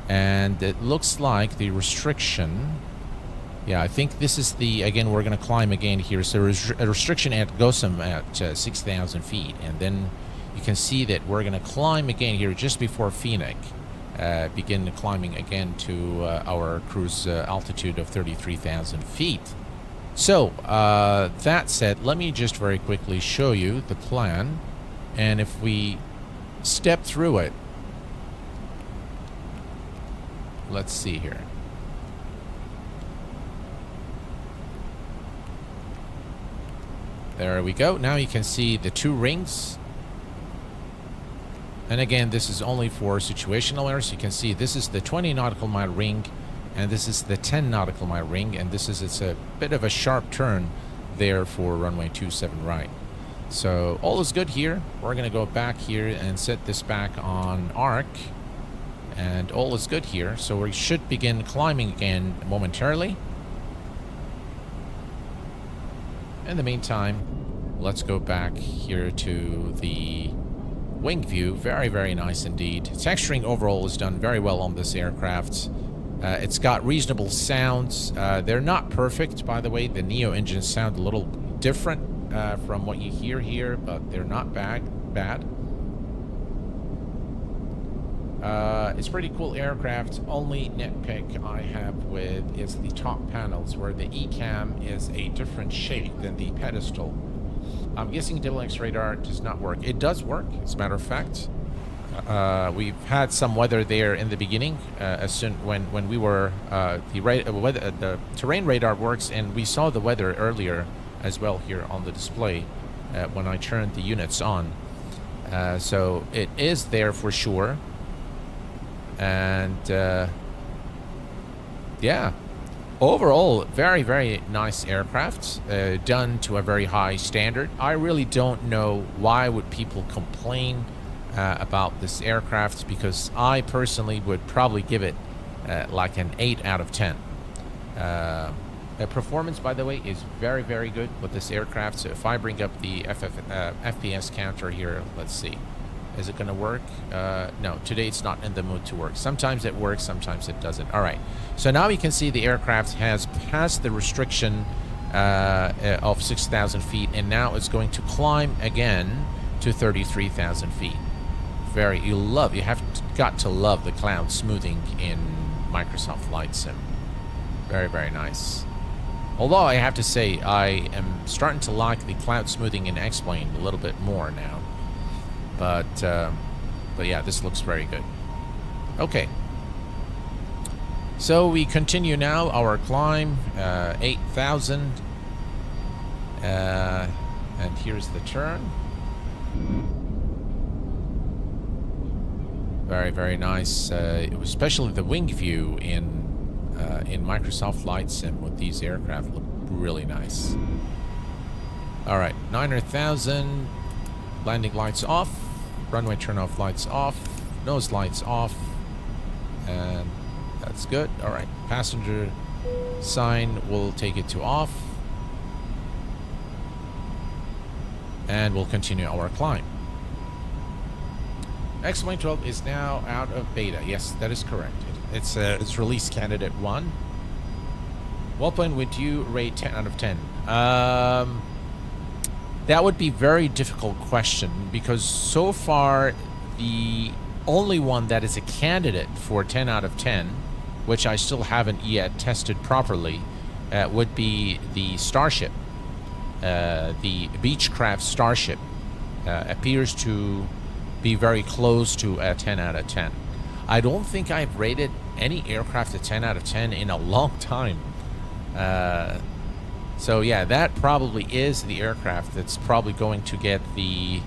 and it looks like the restriction, yeah, I think this is the, again, we're going to climb again here. So a restriction at Gosam at 6,000 feet, and then you can see that we're going to climb again here just before Phoenix. Begin climbing again to our cruise altitude of 33,000 feet. So, that said, let me just very quickly show you the plan. And if we step through it, let's see here. There we go. Now you can see the two rings. And again, this is only for situational awareness. You can see this is the 20 nautical mile ring, and this is the 10 nautical mile ring, and it's a bit of a sharp turn there for runway 27 right. So all is good here. We're going to go back here and set this back on arc, and all is good here. So we should begin climbing again momentarily. In the meantime, let's go back here to the wing view. Very, very nice indeed. Texturing overall is done very well on this aircraft. It's got reasonable sounds. They're not perfect, by the way. The Neo engines sound a little different from what you hear here, but they're not bad. It's pretty cool aircraft. Only nitpick I have with is the top panels, where the ECAM is a different shape than the pedestal. I'm guessing double X radar does not work. It does work, as a matter of fact. We've had some weather there in the beginning, as soon when we were the terrain radar works, and we saw the weather earlier as well here on the display when I turned the units on. So it is there for sure. And yeah, overall, very, very nice aircraft, done to a very high standard. I really don't know why would people complain about this aircraft, because I personally would probably give it like an 8 out of 10. Performance, by the way, is very, very good with this aircraft. So if I bring up the FPS counter here, let's see. Is it going to work? No, today it's not in the mood to work. Sometimes it works, sometimes it doesn't. All right. So now we can see the aircraft has passed the restriction of 6,000 feet, and now it's going to climb again to 33,000 feet. You have got to love the cloud smoothing in Microsoft Flight Sim. Very, very nice. Although I have to say, I am starting to like the cloud smoothing in X-Plane a little bit more now. But yeah, this looks very good. Okay. So we continue now our climb, 8,000. And here's the turn. Very, very nice. Especially the wing view in Microsoft Flight Sim with these aircraft look really nice. All right, 900,000. Landing lights off. Runway turn-off lights off. Nose lights off. And that's good. All right, passenger sign will take it to off. And we'll continue our climb. X-Plane 12 is now out of beta. Yes, that is correct. It's release candidate 1. What plane would you rate 10 out of 10? That would be a very difficult question, because so far the only one that is a candidate for 10 out of 10, which I still haven't yet tested properly, would be the Starship. The Beechcraft Starship appears to be very close to a 10 out of 10. I don't think I've rated any aircraft a 10 out of 10 in a long time. So yeah, that probably is the aircraft that's probably going to get the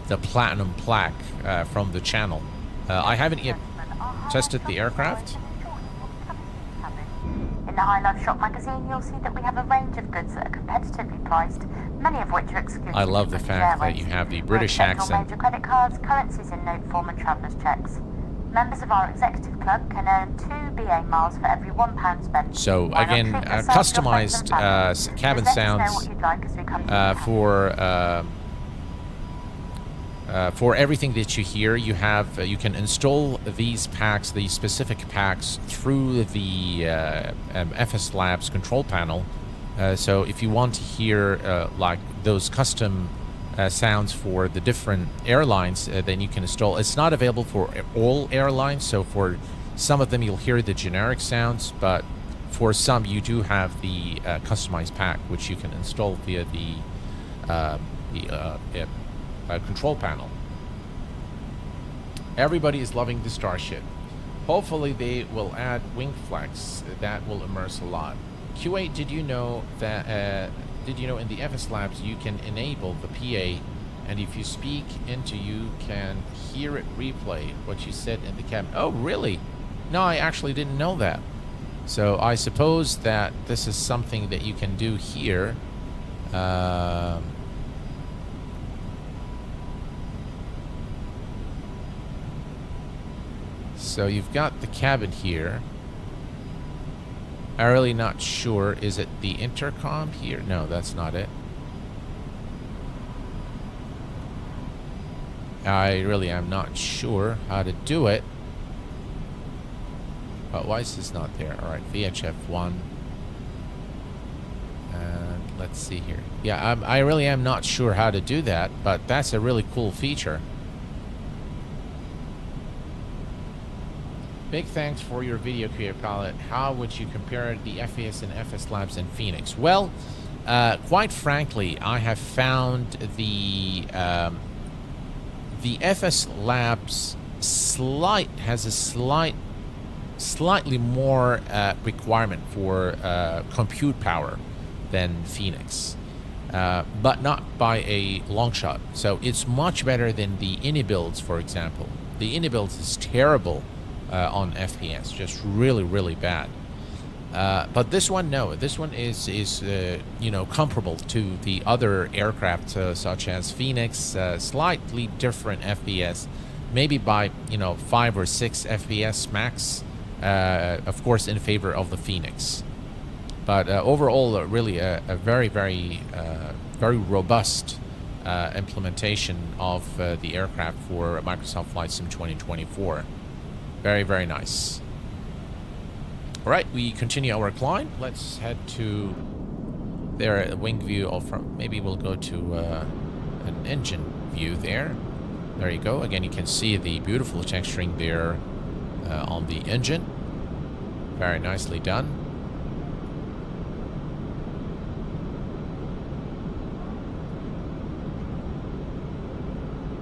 platinum plaque from the channel. I haven't yet tested the aircraft. In the High Life Shop magazine, you'll see that we have a range of goods that are competitively priced, many of which are exclusive. I love the fact that you have the British accent. Major credit cards, currencies in note form, and traveller's checks. Members of our executive club can earn 2 BA miles for every £1 spent. So again, customized cabin sounds for everything that you hear. You can install these packs, these specific packs, through the FSLabs control panel. So if you want to hear like those custom sounds for the different airlines, then you can install. It's not available for all airlines, so for some of them you'll hear the generic sounds, but for some you do have the customized pack, which you can install via the control panel. Everybody is loving the Starship. Hopefully they will add wing flex. That will immerse a lot. Q8, did you know that in the FSLabs you can enable the PA, and if you speak into, you can hear it replay what you said in the cabin? Oh, really? No, I actually didn't know that. So I suppose that this is something that you can do here. So you've got the cabin here. I'm really not sure. Is it the intercom here? No, that's not it. I really am not sure how to do it. But why is this not there? All right, VHF 1. And let's see here. Yeah, I really am not sure how to do that, but that's a really cool feature. Big thanks for your video, Creative Pilot. How would you compare the FAS and FSLabs in Phoenix? Well, quite frankly, I have found the FSLabs has a slightly more requirement for compute power than Phoenix, but not by a long shot. So it's much better than the ini builds, for example. The ini builds is terrible on FPS, just really bad. But this one, no. This one is you know, comparable to the other aircraft such as Phoenix, slightly different FPS, maybe by, you know, 5 or 6 FPS max, of course in favor of the Phoenix. But overall, really a very robust implementation of the aircraft for Microsoft Flight Sim 2024. Very nice. All right, we continue our climb. Let's head to their wing view of from. Maybe we'll go to an engine view there. There you go. Again, you can see the beautiful texturing there on the engine. Very nicely done.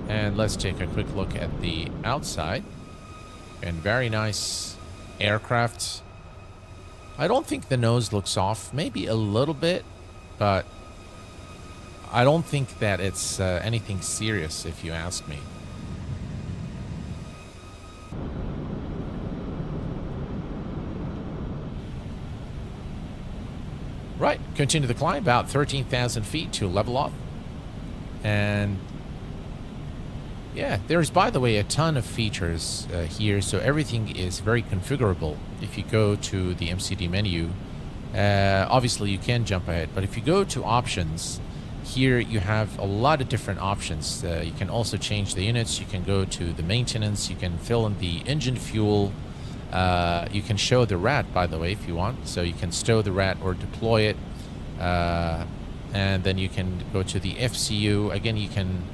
And let's take a quick look at the outside. And very nice aircraft. I don't think the nose looks off. Maybe a little bit, but I don't think that it's anything serious, if you ask me. Right, continue the climb about 13,000 feet to level off. And yeah, there's, by the way, a ton of features here, so everything is very configurable. If you go to the MCD menu, obviously you can jump ahead, but if you go to options, here you have a lot of different options. You can also change the units, you can go to the maintenance, you can fill in the engine fuel, you can show the RAT, by the way, if you want, so you can stow the RAT or deploy it, and then you can go to the FCU. Again, you can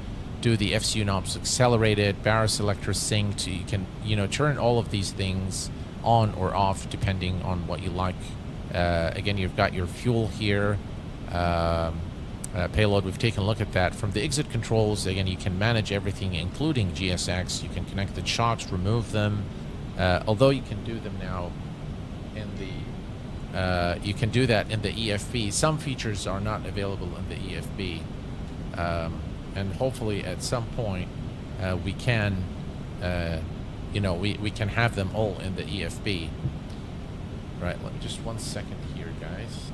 do the FCU knobs accelerated, barrel selector synced. You can, you know, turn all of these things on or off depending on what you like. Again, you've got your fuel here, payload. We've taken a look at that. From the exit controls, again, you can manage everything, including GSX. You can connect the chocks, remove them. Although you can do them now in the, you can do that in the EFB. Some features are not available in the EFB. And hopefully at some point we can, you know, we can have them all in the EFB. Right, let me just 1 second here, guys.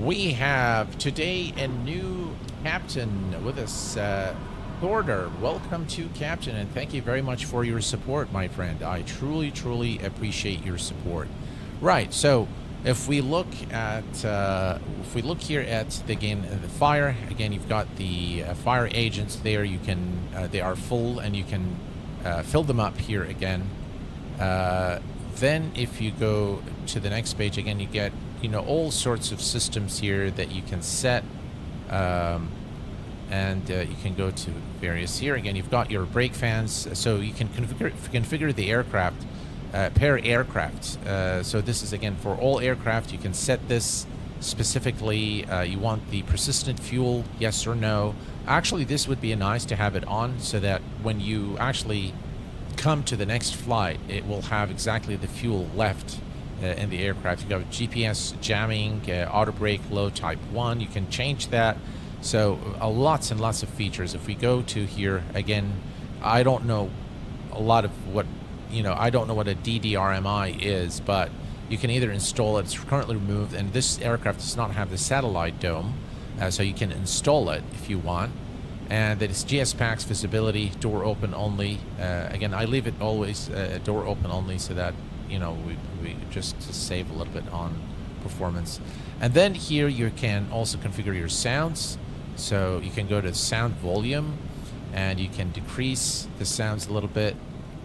We have today a new captain with us, Thorder. Welcome to Captain, and thank you very much for your support, my friend. I truly appreciate your support. Right, so if we look at here at the fire, again, you've got the fire agents there. You can they are full, and you can fill them up here again. Then if you go to the next page, again, you get, you know, all sorts of systems here that you can set, and you can go to various here. Again, you've got your brake fans, so you can configure the aircraft per aircraft. So this is, again, for all aircraft. You can set this specifically. You want the persistent fuel, yes or no. Actually, this would be nice to have it on, so that when you actually come to the next flight, it will have exactly the fuel left in the aircraft. You got GPS jamming, auto brake low type 1. You can change that. So lots and lots of features. If we go to here again, I don't know a lot of what, you know, I don't know what a DDRMI is, but you can either install it. It's currently removed, and this aircraft does not have the satellite dome, so you can install it if you want. And that is GS packs, visibility, door open only. Again, I leave it always door open only so that, you know, we just to save a little bit on performance. And then here you can also configure your sounds. So you can go to sound volume and you can decrease the sounds a little bit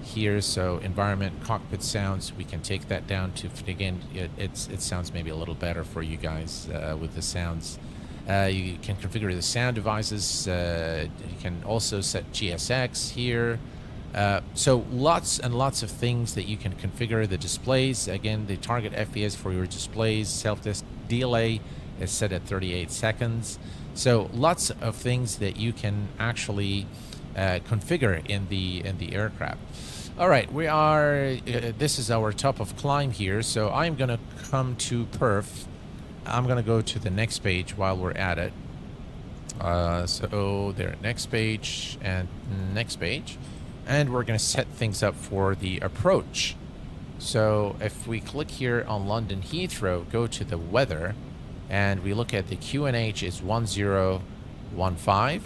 here. So environment, cockpit sounds, we can take that down to, again, it sounds maybe a little better for you guys with the sounds. You can configure the sound devices. You can also set GSX here. So lots and lots of things that you can configure. The displays, again, the target FPS for your displays, self-delay is set at 38 seconds. So lots of things that you can actually configure in the aircraft. All right, we are, this is our top of climb here. So I'm going to come to perf. I'm going to go to the next page while we're at it. So there, next page and next page. And we're going to set things up for the approach. So if we click here on London Heathrow, go to the weather, and we look at the QNH is 1015.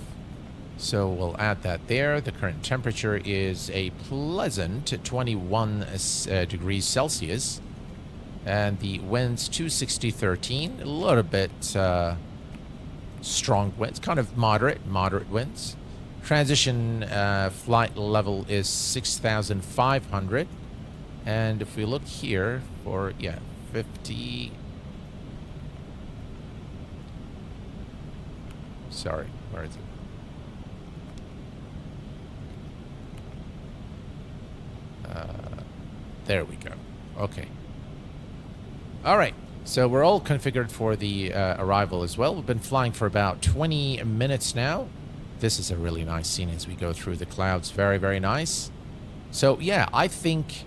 So we'll add that there. The current temperature is a pleasant 21 degrees Celsius. And the winds 260-13, a little bit strong winds, kind of moderate winds. Transition flight level is 6,500. And if we look here for, 50... Sorry, where is it? There we go. Okay. All right. So we're all configured for the arrival as well. We've been flying for about 20 minutes now. This is a really nice scene as we go through the clouds. Very, very nice. So yeah, I think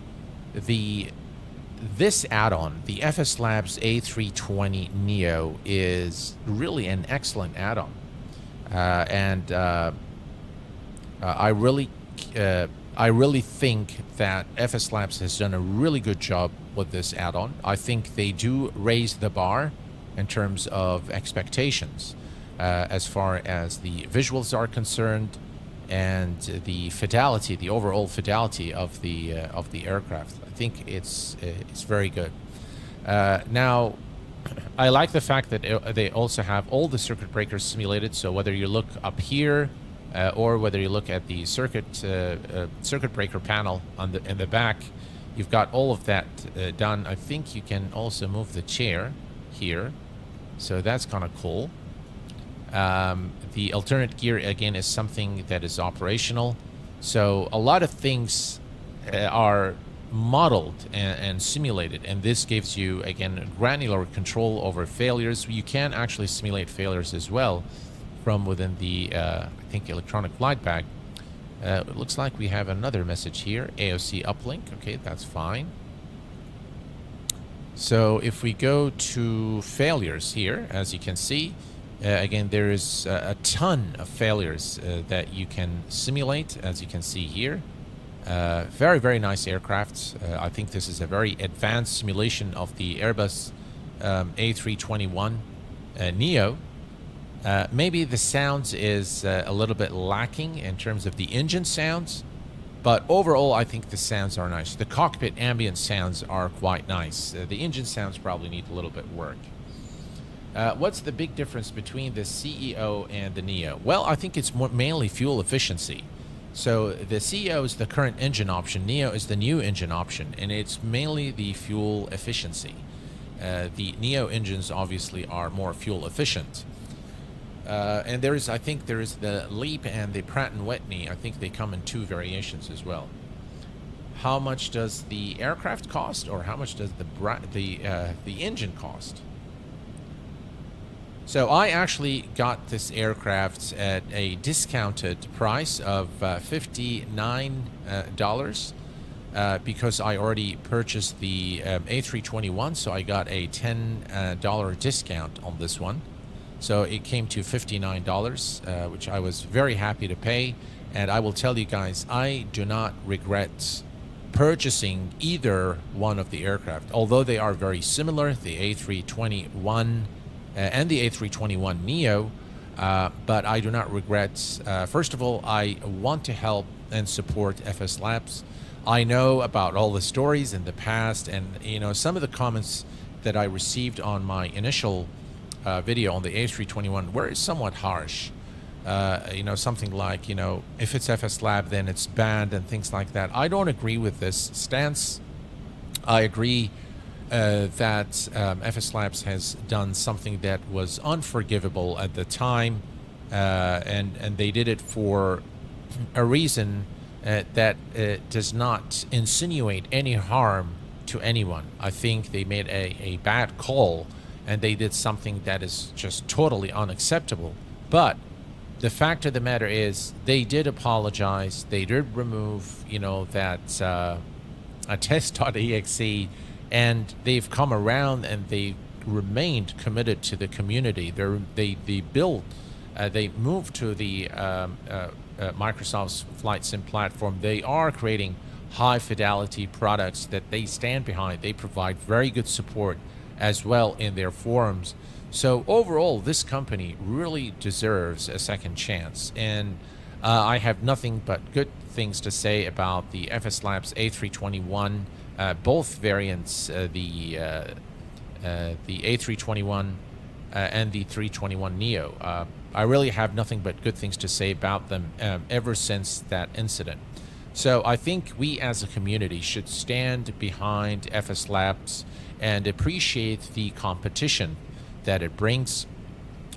this add-on, the FSLabs A321neo, is really an excellent add-on. I really think that FSLabs has done a really good job with this add-on. I think they do raise the bar in terms of expectations as far as the visuals are concerned and the fidelity, the overall fidelity of the aircraft. I think it's very good. Now, I like the fact that they also have all the circuit breakers simulated. So whether you look up here or whether you look at the circuit breaker panel on in the back, you've got all of that done. I think you can also move the chair here, so that's kind of cool. The alternate gear again is something that is operational, so a lot of things are modeled and simulated, and this gives you again granular control over failures. You can actually simulate failures as well from within the I think electronic flight bag. It looks like we have another message here, AOC uplink. Okay, that's fine. So if we go to failures here, as you can see, again, there is a ton of failures that you can simulate, as you can see here. Very, very nice aircraft. I think this is a very advanced simulation of the Airbus A321neo. Maybe the sounds is a little bit lacking in terms of the engine sounds, but overall I think the sounds are nice. The cockpit ambient sounds are quite nice. The engine sounds probably need a little bit work. What's the big difference between the CEO and the Neo? Well, I think it's mainly fuel efficiency. So the CEO is the current engine option, Neo is the new engine option, and it's mainly the fuel efficiency. The Neo engines obviously are more fuel efficient. And I think there is the LEAP and the Pratt & Whitney. I think they come in two variations as well. How much does the aircraft cost, or how much does the engine cost? So I actually got this aircraft at a discounted price of $59 because I already purchased the A321, so I got a $10 discount on this one. So it came to $59, which I was very happy to pay. And I will tell you guys, I do not regret purchasing either one of the aircraft, although they are very similar, the A321 and the A321neo. but I do not regret. First of all, I want to help and support FSLabs. I know about all the stories in the past, and some of the comments that I received on my initial video on the A321 were somewhat harsh. Something like, if it's FSLab, then it's banned and things like that. I don't agree with this stance. I agree that FSLabs has done something that was unforgivable at the time, and they did it for a reason that does not insinuate any harm to anyone. I think they made a bad call, and they did something that is just totally unacceptable. But the fact of the matter is, they did apologize. They did remove, that test.exe, and they've come around and they remained committed to the community. They moved to the Microsoft's Flight Sim platform. They are creating high-fidelity products that they stand behind. They provide very good support as well in their forums. So overall, this company really deserves a second chance, and I have nothing but good things to say about the FSLabs A321, both variants, the A321 and the 321neo. I really have nothing but good things to say about them ever since that incident. So I think we as a community should stand behind FSLabs and appreciate the competition that it brings.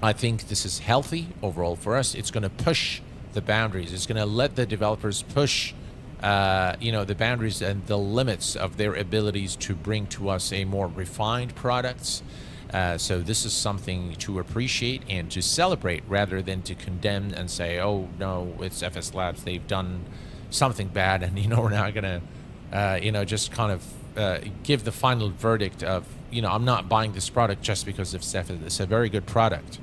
I think this is healthy overall for us. It's going to push the boundaries. It's going to let the developers push, the boundaries and the limits of their abilities to bring to us a more refined products. So this is something to appreciate and to celebrate rather than to condemn and say, oh no, it's FSLabs, they've done something bad, and we're not going to, just kind of give the final verdict of, I'm not buying this product just because it's a very good product.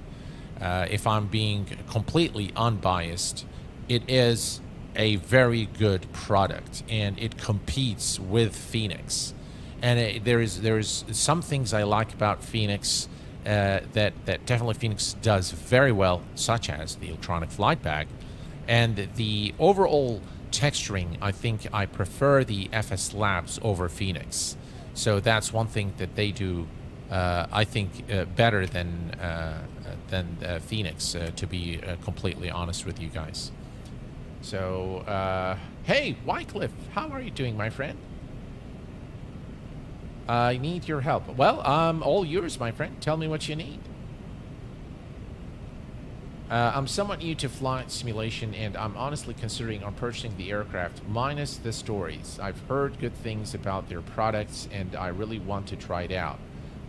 If I'm being completely unbiased, it is a very good product, and it competes with Phoenix. And there is some things I like about Phoenix that definitely Phoenix does very well, such as the electronic flight bag, and the overall texturing. I think I prefer the FSLabs over Phoenix. So that's one thing that they do, I think, better than Phoenix, to be completely honest with you guys. So, hey, Wycliffe, how are you doing, my friend? I need your help. Well, I'm all yours, my friend. Tell me what you need. I'm somewhat new to flight simulation, and I'm honestly considering on purchasing the aircraft, minus the stories. I've heard good things about their products, and I really want to try it out.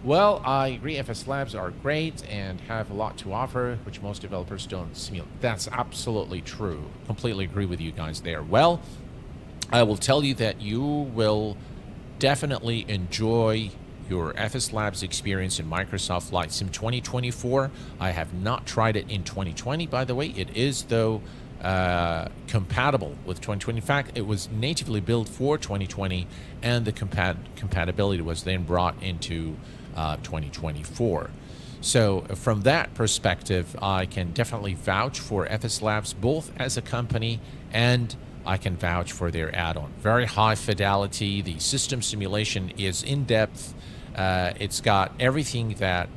Well, I agree FSLabs are great and have a lot to offer, which most developers don't simulate. That's absolutely true. Completely agree with you guys there. Well, I will tell you that you will definitely enjoy your FSLabs experience in Microsoft Flight Sim 2024. I have not tried it in 2020, by the way. It is, though, compatible with 2020. In fact, it was natively built for 2020, and the compatibility was then brought into 2024. So from that perspective, I can definitely vouch for FSLabs, both as a company, and I can vouch for their add-on. Very high fidelity. The system simulation is in depth. It's got everything that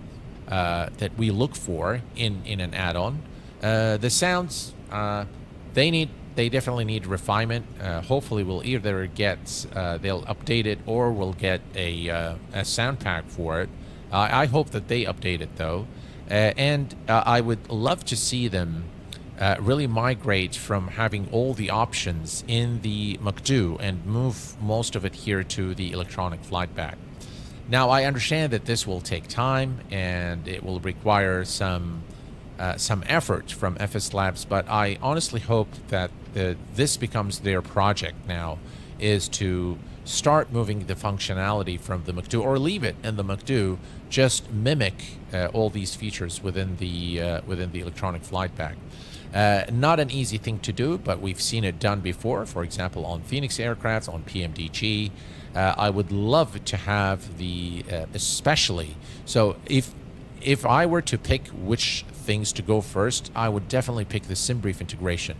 we look for in an add-on. The sounds, they definitely need refinement. Hopefully, we'll either get they'll update it, or we'll get a sound pack for it. I hope that they update it though, and I would love to see them really migrate from having all the options in the McDo and move most of it here to the electronic flight bag. Now, I understand that this will take time and it will require some effort from FSLabs, but I honestly hope that this becomes their project now, is to start moving the functionality from the McDo, or leave it in the McDo, just mimic all these features within the electronic flight bag. Not an easy thing to do, but we've seen it done before. For example, on Phoenix aircraft, on PMDG. I would love to have the especially. So if if I were to pick which things to go first, I would definitely pick the SimBrief integration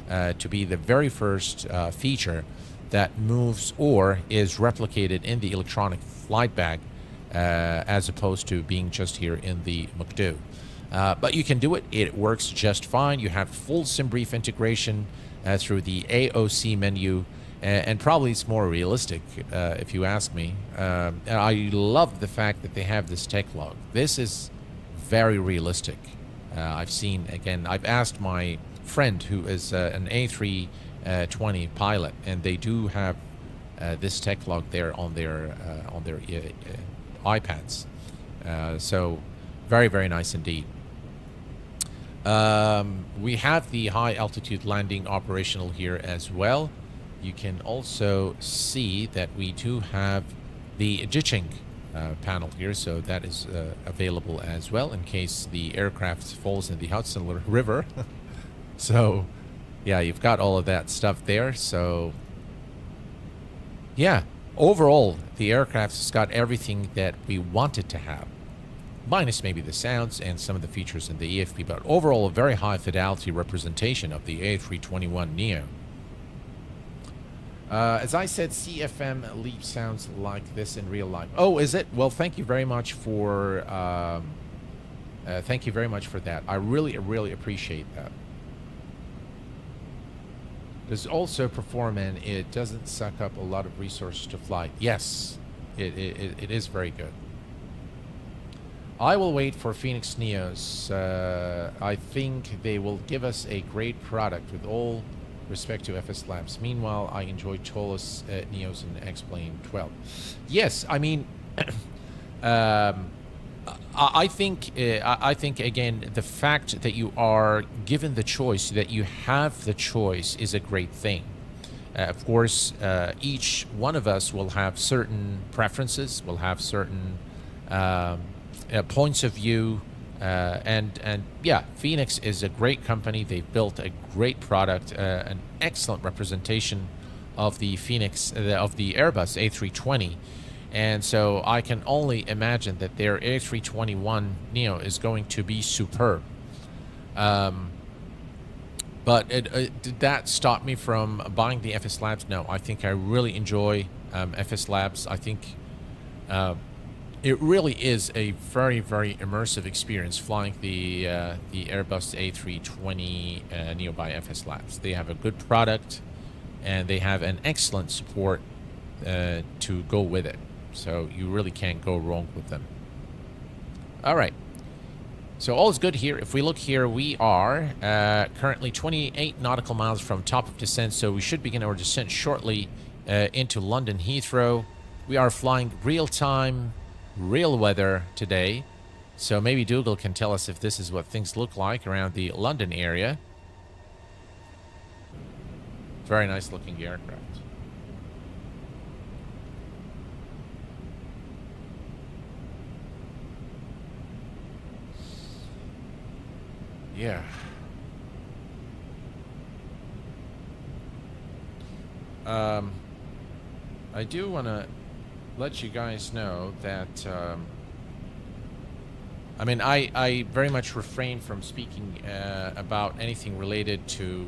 to be the very first feature that moves or is replicated in the electronic flight bag as opposed to being just here in the McDo. But you can do it. It works just fine. You have full SimBrief integration through the AOC menu, and probably it's more realistic if you ask me. And I love the fact that they have this tech log. This is very realistic. I've asked my friend who is an A320 pilot, and they do have this tech log there on their iPads. So very, very nice indeed. We have the high altitude landing operational here as well. You can also see that we do have the ditching panel here, so that is available as well in case the aircraft falls in the Hudson River. So yeah, you've got all of that stuff there. So yeah, overall the aircraft's got everything that we wanted to have, minus maybe the sounds and some of the features in the EFP, but overall a very high fidelity representation of the A321neo. As I said, CFM Leap sounds like this in real life. Oh, is it? Well, thank you very much for that. I really, really appreciate that. Does also perform, and it doesn't suck up a lot of resources to fly. Yes, it is very good. I will wait for Phoenix Neos. I think they will give us a great product with all respect to FSLabs. Meanwhile, I enjoy Tolos Neos and X-Plane 12. Yes, I mean, I think again, the fact that you are given the choice, that you have the choice, is a great thing. Of course, each one of us will have certain preferences, will have certain points of view, and yeah, Phoenix is a great company. They've built a great product, an excellent representation of the Phoenix, of the Airbus A320. And so I can only imagine that their A321neo is going to be superb. But did that stop me from buying the FSLabs? No, I think I really enjoy FSLabs. I think it really is a very, very immersive experience flying the Airbus A320neo by FSLabs. They have a good product, and they have an excellent support to go with it. So you really can't go wrong with them. All right. So all is good here. If we look here, we are currently 28 nautical miles from top of descent. So we should begin our descent shortly into London Heathrow. We are flying real-time, real weather today. So maybe Dougal can tell us if this is what things look like around the London area. Very nice looking aircraft. Yeah. I do want to let you guys know that I mean, I very much refrain from speaking about anything related to,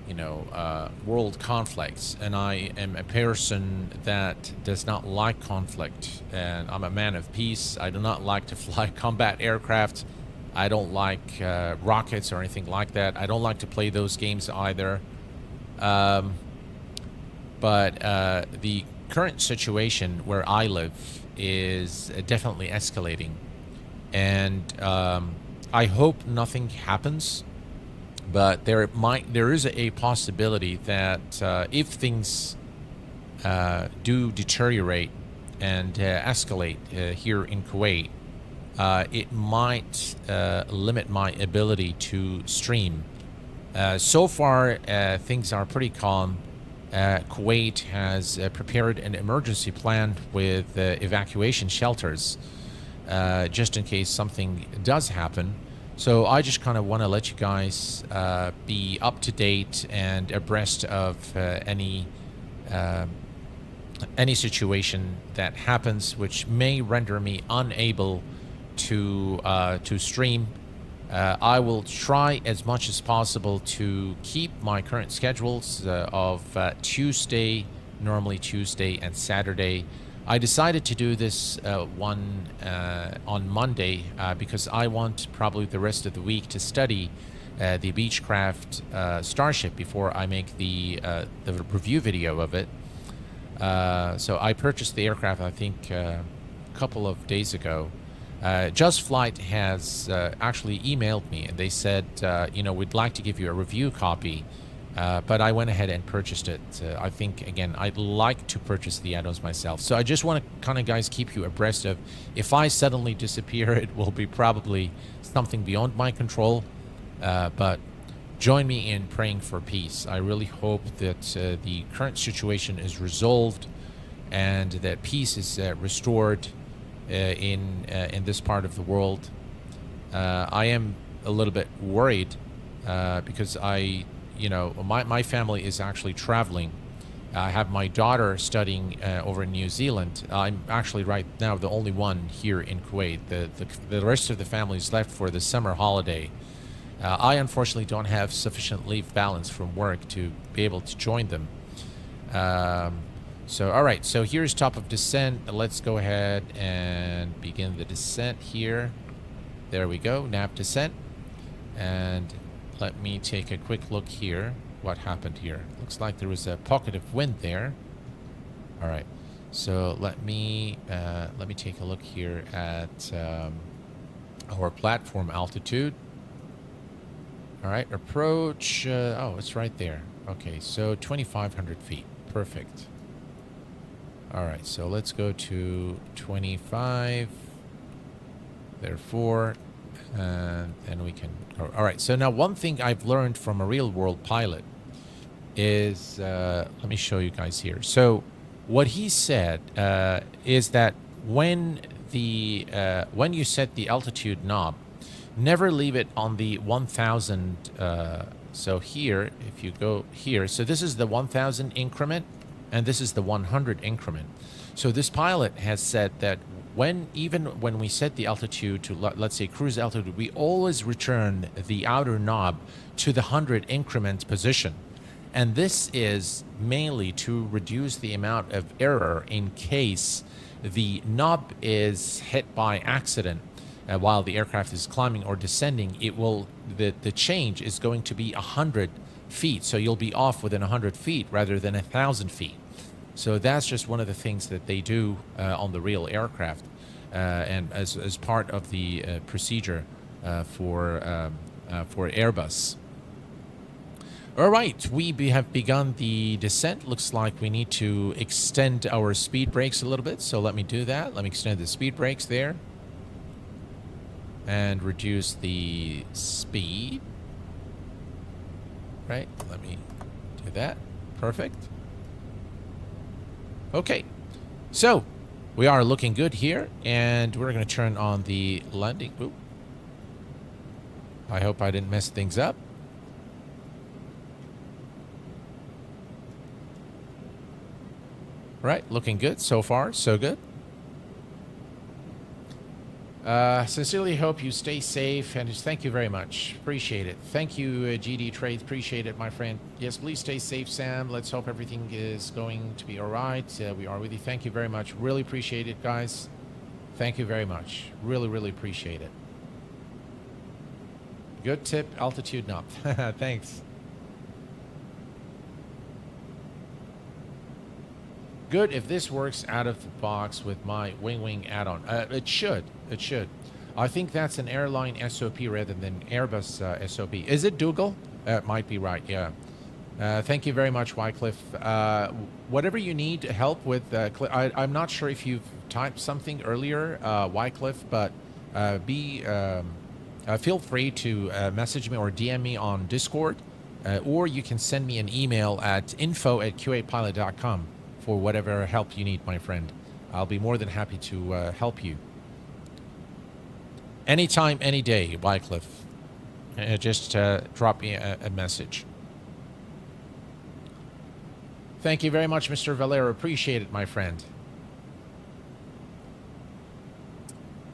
you know, world conflicts, and I am a person that does not like conflict, and I'm a man of peace. I do not like to fly combat aircraft. I don't like rockets or anything like that. I don't like to play those games either. But the current situation where I live is definitely escalating, and I hope nothing happens. But there is a possibility that if things do deteriorate and escalate here in Kuwait, it might limit my ability to stream. So far, things are pretty calm. Kuwait has prepared an emergency plan with evacuation shelters just in case something does happen. So I just kind of want to let you guys be up to date and abreast of any any situation that happens which may render me unable to stream. I will try as much as possible to keep my current schedules of Tuesday, normally Tuesday and Saturday. I decided to do this one on Monday because I want probably the rest of the week to study the Beechcraft Starship before I make the review video of it. So I purchased the aircraft, I think, a couple of days ago. Just Flight has actually emailed me, and they said, you know, we'd like to give you a review copy, but I went ahead and purchased it. I think, again, I'd like to purchase the add-ons myself. So I just want to kind of, guys, keep you abreast of, if I suddenly disappear, it will be probably something beyond my control, but join me in praying for peace. I really hope that the current situation is resolved and that peace is restored in this part of the world. I am a little bit worried because my family is actually traveling. I have my daughter studying over in New Zealand. I'm actually right now the only one here in Kuwait. The rest of the family is left for the summer holiday. I unfortunately don't have sufficient leave balance from work to be able to join them. So, all right, so here's top of descent. Let's go ahead and begin the descent here. There we go, nav descent. And let me take a quick look here. What happened here? Looks like there was a pocket of wind there. All right, so let me take a look here at our platform altitude. All right, approach. Oh, it's right there. Okay, so 2,500 feet. Perfect. All right, so let's go to 25. Therefore, and then we can go. All right, so now one thing I've learned from a real-world pilot is, let me show you guys here. So what he said is that when you set the altitude knob, never leave it on the 1,000. So here, if you go here, so this is the 1,000 increment, and this is the 100 increment. So this pilot has said that even when we set the altitude to, let's say, cruise altitude, we always return the outer knob to the 100 increment position. And this is mainly to reduce the amount of error in case the knob is hit by accident while the aircraft is climbing or descending. The change is going to be 100 feet, so you'll be off within 100 feet rather than 1,000 feet. So that's just one of the things that they do on the real aircraft, and as part of the procedure for Airbus. All right, we have begun the descent. Looks like we need to extend our speed brakes a little bit, so let me do that. Let me extend the speed brakes there and reduce the speed. Right, let me do that. Perfect. Okay, so we are looking good here, and we're going to turn on the landing. Oop. I hope I didn't mess things up. Right, looking good so far, so good. Sincerely hope you stay safe, and just thank you very much. Appreciate it. Thank you, GD Trades. Appreciate it, my friend. Yes, please stay safe, Sam. Let's hope everything is going to be all right. We are with you. Thank you very much. Really appreciate it, guys. Thank you very much. Really, really appreciate it. Good tip, altitude knob. Thanks. Good if this works out of the box with my wing add-on. It should. It should. I think that's an airline SOP rather than Airbus SOP. Is it Dougal? It might be right, yeah. Thank you very much, Wycliffe. Whatever you need help with, I'm not sure if you've typed something earlier, Wycliffe, but feel free to message me or DM me on Discord, or you can send me an email at info@q8pilot.com. for whatever help you need, my friend. I'll be more than happy to help you. Anytime, any day, Wycliffe. Just drop me a message. Thank you very much, Mr. Valero. Appreciate it, my friend.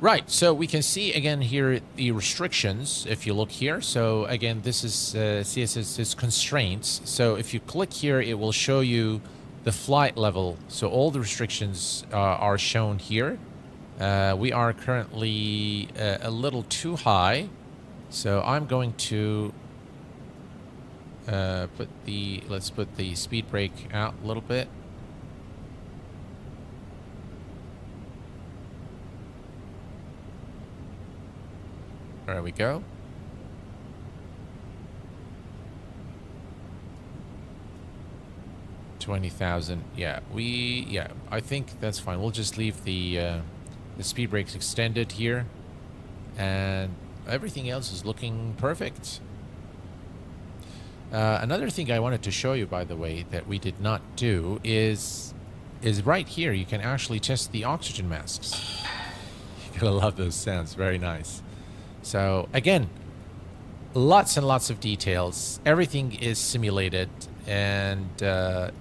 Right, so we can see again here the restrictions if you look here. So again, this is CSS's constraints. So if you click here, it will show you the flight level. So all the restrictions are shown here. We are currently a little too high. So I'm going to let's put the speed brake out a little bit. There we go. $20,000. Yeah, I think that's fine. We'll just leave the speed brakes extended here, and everything else is looking perfect. Another thing I wanted to show you, by the way, that we did not do is right here. You can actually test the oxygen masks. You're gonna love those sounds. Very nice. So again, lots and lots of details. Everything is simulated, and to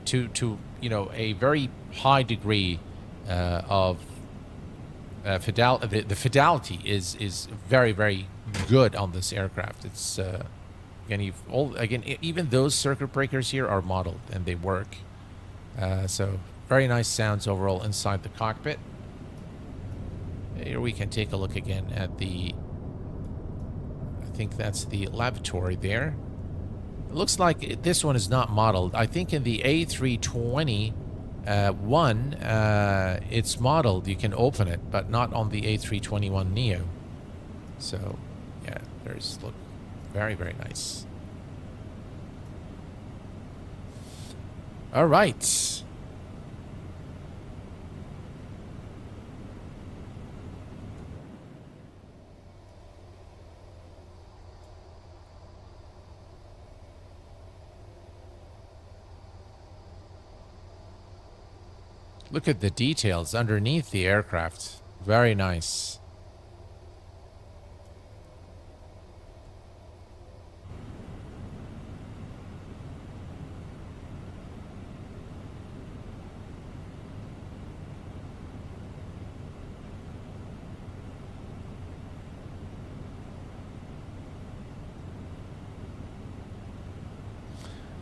a very high degree of fidelity. The fidelity is very, very good on this aircraft. It's again, even those circuit breakers here are modeled and they work. So very nice sounds overall inside the cockpit. Here we can take a look again at the. I think that's the lavatory there. It looks like this one is not modeled. I think in the A321 it's modeled. You can open it, but not on the A321neo. So yeah, there's look very, very nice. All right. Look at the details underneath the aircraft. Very nice.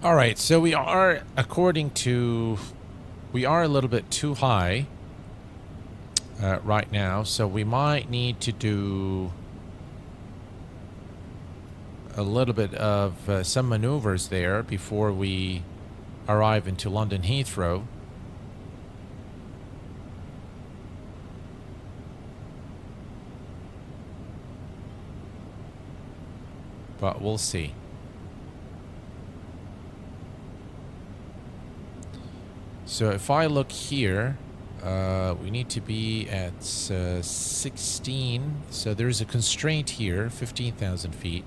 All right, so we are, according to... We are a little bit too high right now, so we might need to do a little bit of some maneuvers there before we arrive into London Heathrow. But we'll see. So if I look here, we need to be at 16. So there's a constraint here, 15,000 feet.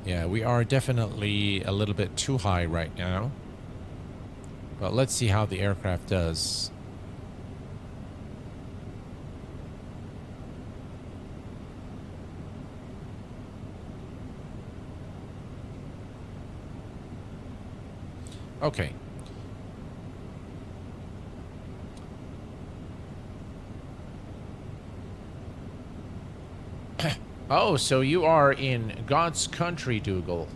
Yeah, we are definitely a little bit too high right now. But let's see how the aircraft does. Okay. Oh, so you are in God's country, Dougal.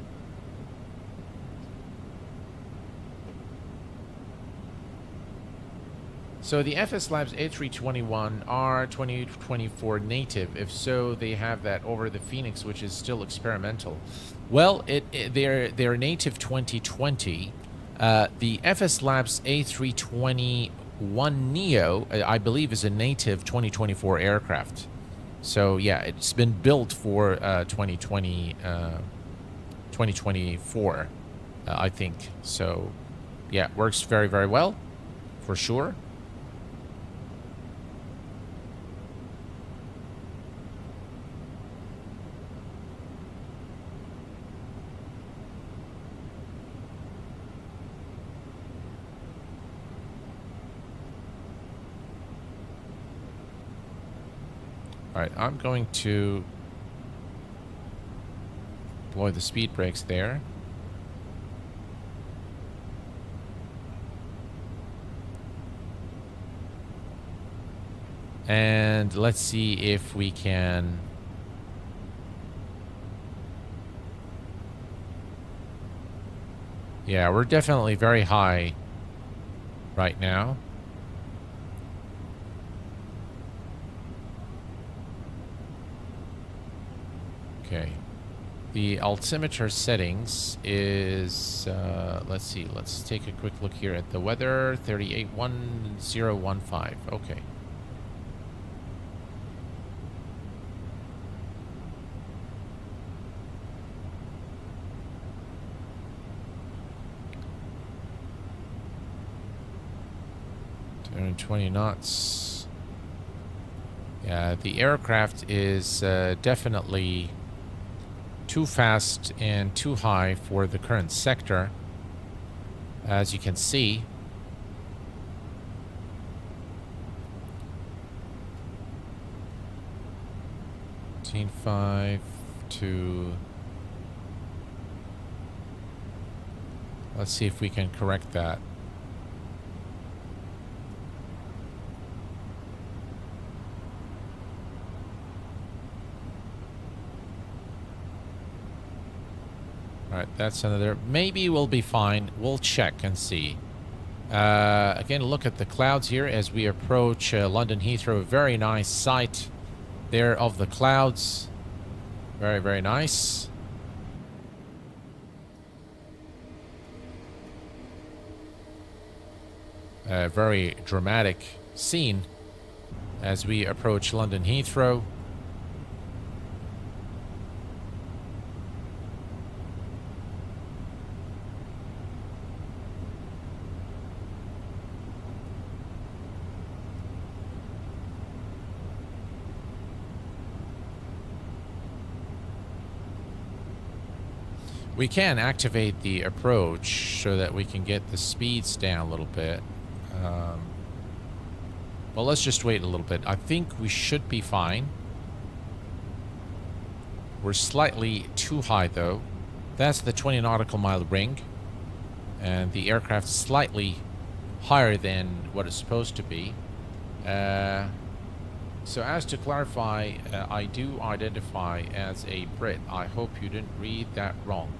So the FSLabs A321 are 2024 native. If so, they have that over the Phoenix, which is still experimental. Well, they're native 2020. The FSLabs A321neo, I believe, is a native 2024 aircraft. So yeah, it's been built for 2024, I think. So yeah, it works very, very well, for sure. All right, I'm going to deploy the speed brakes there. And let's see if we can... Yeah, we're definitely very high right now. Okay. The altimeter settings is, let's see, let's take a quick look here at the weather, 381015. Okay. Turn 20 knots. Yeah, the aircraft is definitely too fast and too high for the current sector, as you can see. $5 to... Let's see if we can correct that. Alright, that's another. Maybe we'll be fine. We'll check and see. Again, look at the clouds here as we approach London Heathrow. Very nice sight there of the clouds. Very, very nice. A very dramatic scene as we approach London Heathrow. We can activate the approach so that we can get the speeds down a little bit. Well, let's just wait a little bit. I think we should be fine. We're slightly too high, though. That's the 20 nautical mile ring. And the aircraft slightly higher than what it's supposed to be. So as to clarify, I do identify as a Brit. I hope you didn't read that wrong.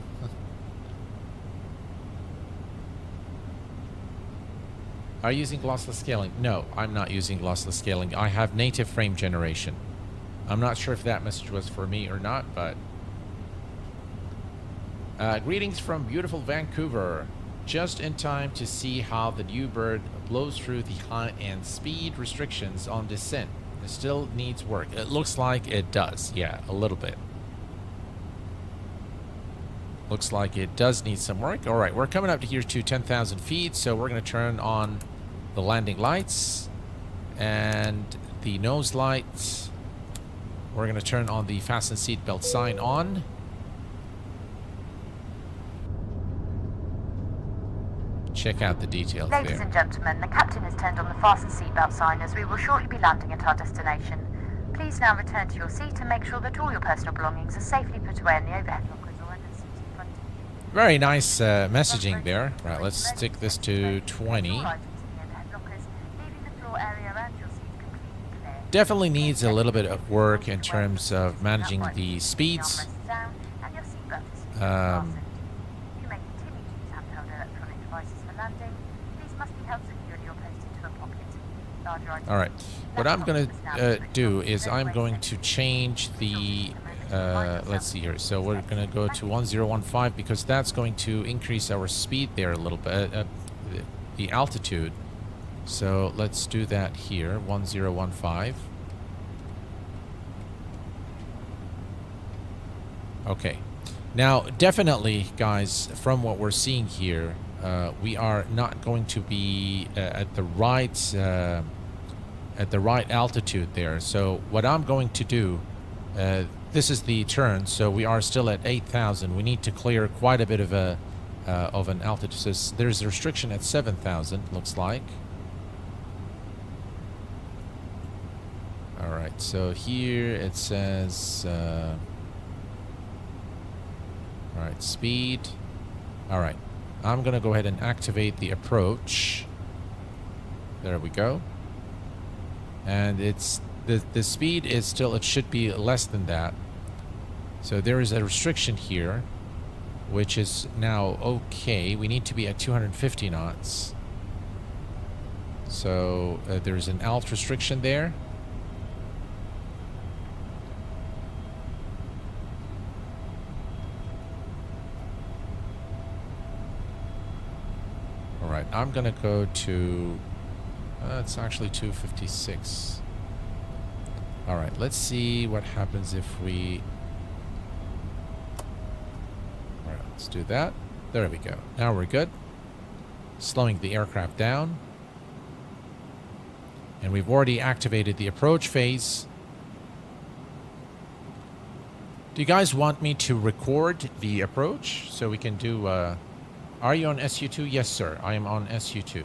Are you using lossless scaling? No, I'm not using lossless scaling. I have native frame generation. I'm not sure if that message was for me or not, but... greetings from beautiful Vancouver. Just in time to see how the new bird blows through the height and speed restrictions on descent. It still needs work. It looks like it does. Yeah, a little bit. Looks like it does need some work. All right, we're coming up to here to 10,000 feet, so we're going to turn on the landing lights and the nose lights. We're going to turn on the fasten seatbelt sign on. Check out the details there. Ladies and gentlemen, the captain has turned on the fasten seatbelt sign as we will shortly be landing at our destination. Please now return to your seat and make sure that all your personal belongings are safely put away in the overhead lockers or under the seat in front of you. Very nice messaging there. Right, let's stick this to 20. Definitely needs a little bit of work in terms of managing the speeds. All right, what I'm going to do is I'm going to change the, let's see here. So we're going to go to 1015 because that's going to increase our speed there a little bit, the altitude. So let's do that here, 1015. Okay. Now, definitely, guys, from what we're seeing here, we are not going to be at the right altitude there. So what I'm going to do, this is the turn, so we are still at 8,000. We need to clear quite a bit of an altitude. So there's a restriction at 7,000, looks like. All right, so here it says, all right, speed. All right, I'm gonna go ahead and activate the approach. There we go. And it's the speed is still, it should be less than that. So there is a restriction here, which is now okay. We need to be at 250 knots. So there's an alt restriction there. All right, I'm gonna go to, it's actually 256. All right, let's see what happens if we, all right, let's do that. There we go. Now we're good. Slowing the aircraft down. And we've already activated the approach phase. Do you guys want me to record the approach so we can do, are you on SU2? Yes, sir. I am on SU2.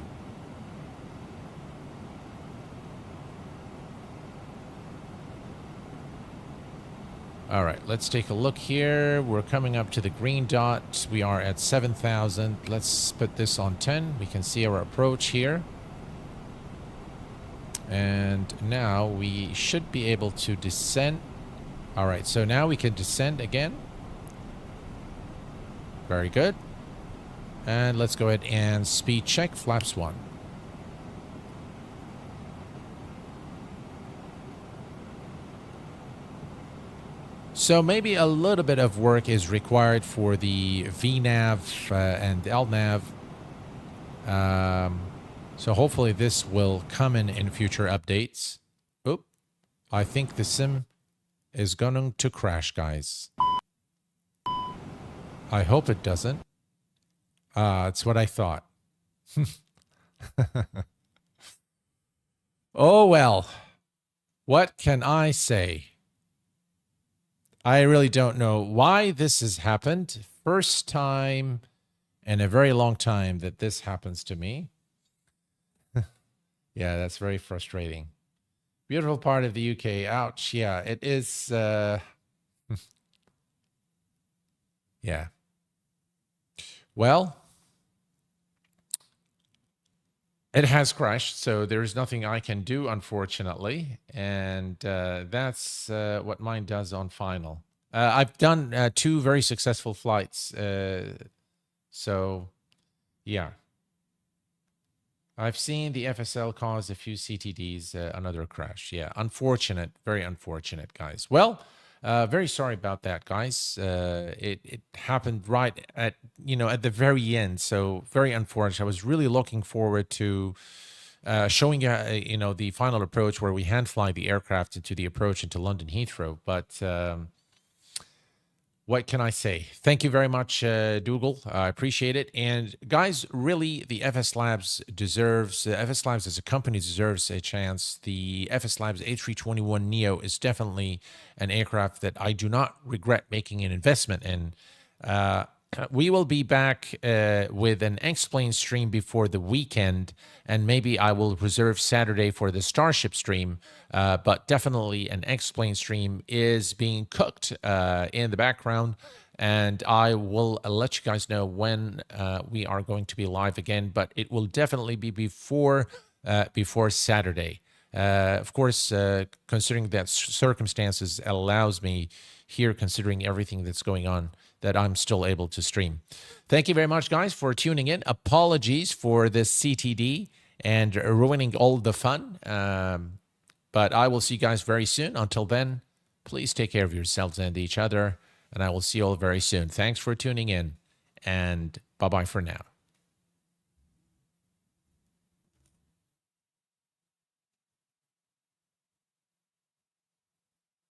All right, let's take a look here. We're coming up to the green dot. We are at 7,000. Let's put this on 10. We can see our approach here. And now we should be able to descend. All right, so now we can descend again. Very good. And let's go ahead and speed check flaps 1. So maybe a little bit of work is required for the VNAV and LNAV. So hopefully this will come in future updates. Oop. I think the sim is going to crash, guys. I hope it doesn't. It's what I thought. Oh, well. What can I say? I really don't know why this has happened. First time in a very long time that this happens to me. Yeah, that's very frustrating. Beautiful part of the UK. Ouch. Yeah, it is. Yeah. Well, it has crashed, so there's nothing I can do, unfortunately. And that's what mine does on final. I've done 2 very successful flights. So, yeah. I've seen the FSL cause a few CTDs, another crash. Yeah, unfortunate, very unfortunate, guys. Well, very sorry about that, guys. It happened right at, at the very end. So very unfortunate. I was really looking forward to showing you, the final approach where we hand fly the aircraft into the approach into London Heathrow. But what can I say? Thank you very much, Dougal. I appreciate it. And guys, really, the FSLabs deserves, FSLabs as a company deserves a chance. The FSLabs A321neo is definitely an aircraft that I do not regret making an investment in. We will be back with an Explain stream before the weekend, and maybe I will reserve Saturday for the Starship stream, but definitely an Explain stream is being cooked in the background, and I will let you guys know when we are going to be live again, but it will definitely be before Saturday. Of course, considering that circumstances allows me here, considering everything that's going on, that I'm still able to stream. Thank you very much, guys, for tuning in. Apologies for this CTD and ruining all the fun. But I will see you guys very soon. Until then, please take care of yourselves and each other. And I will see you all very soon. Thanks for tuning in. And bye-bye for now.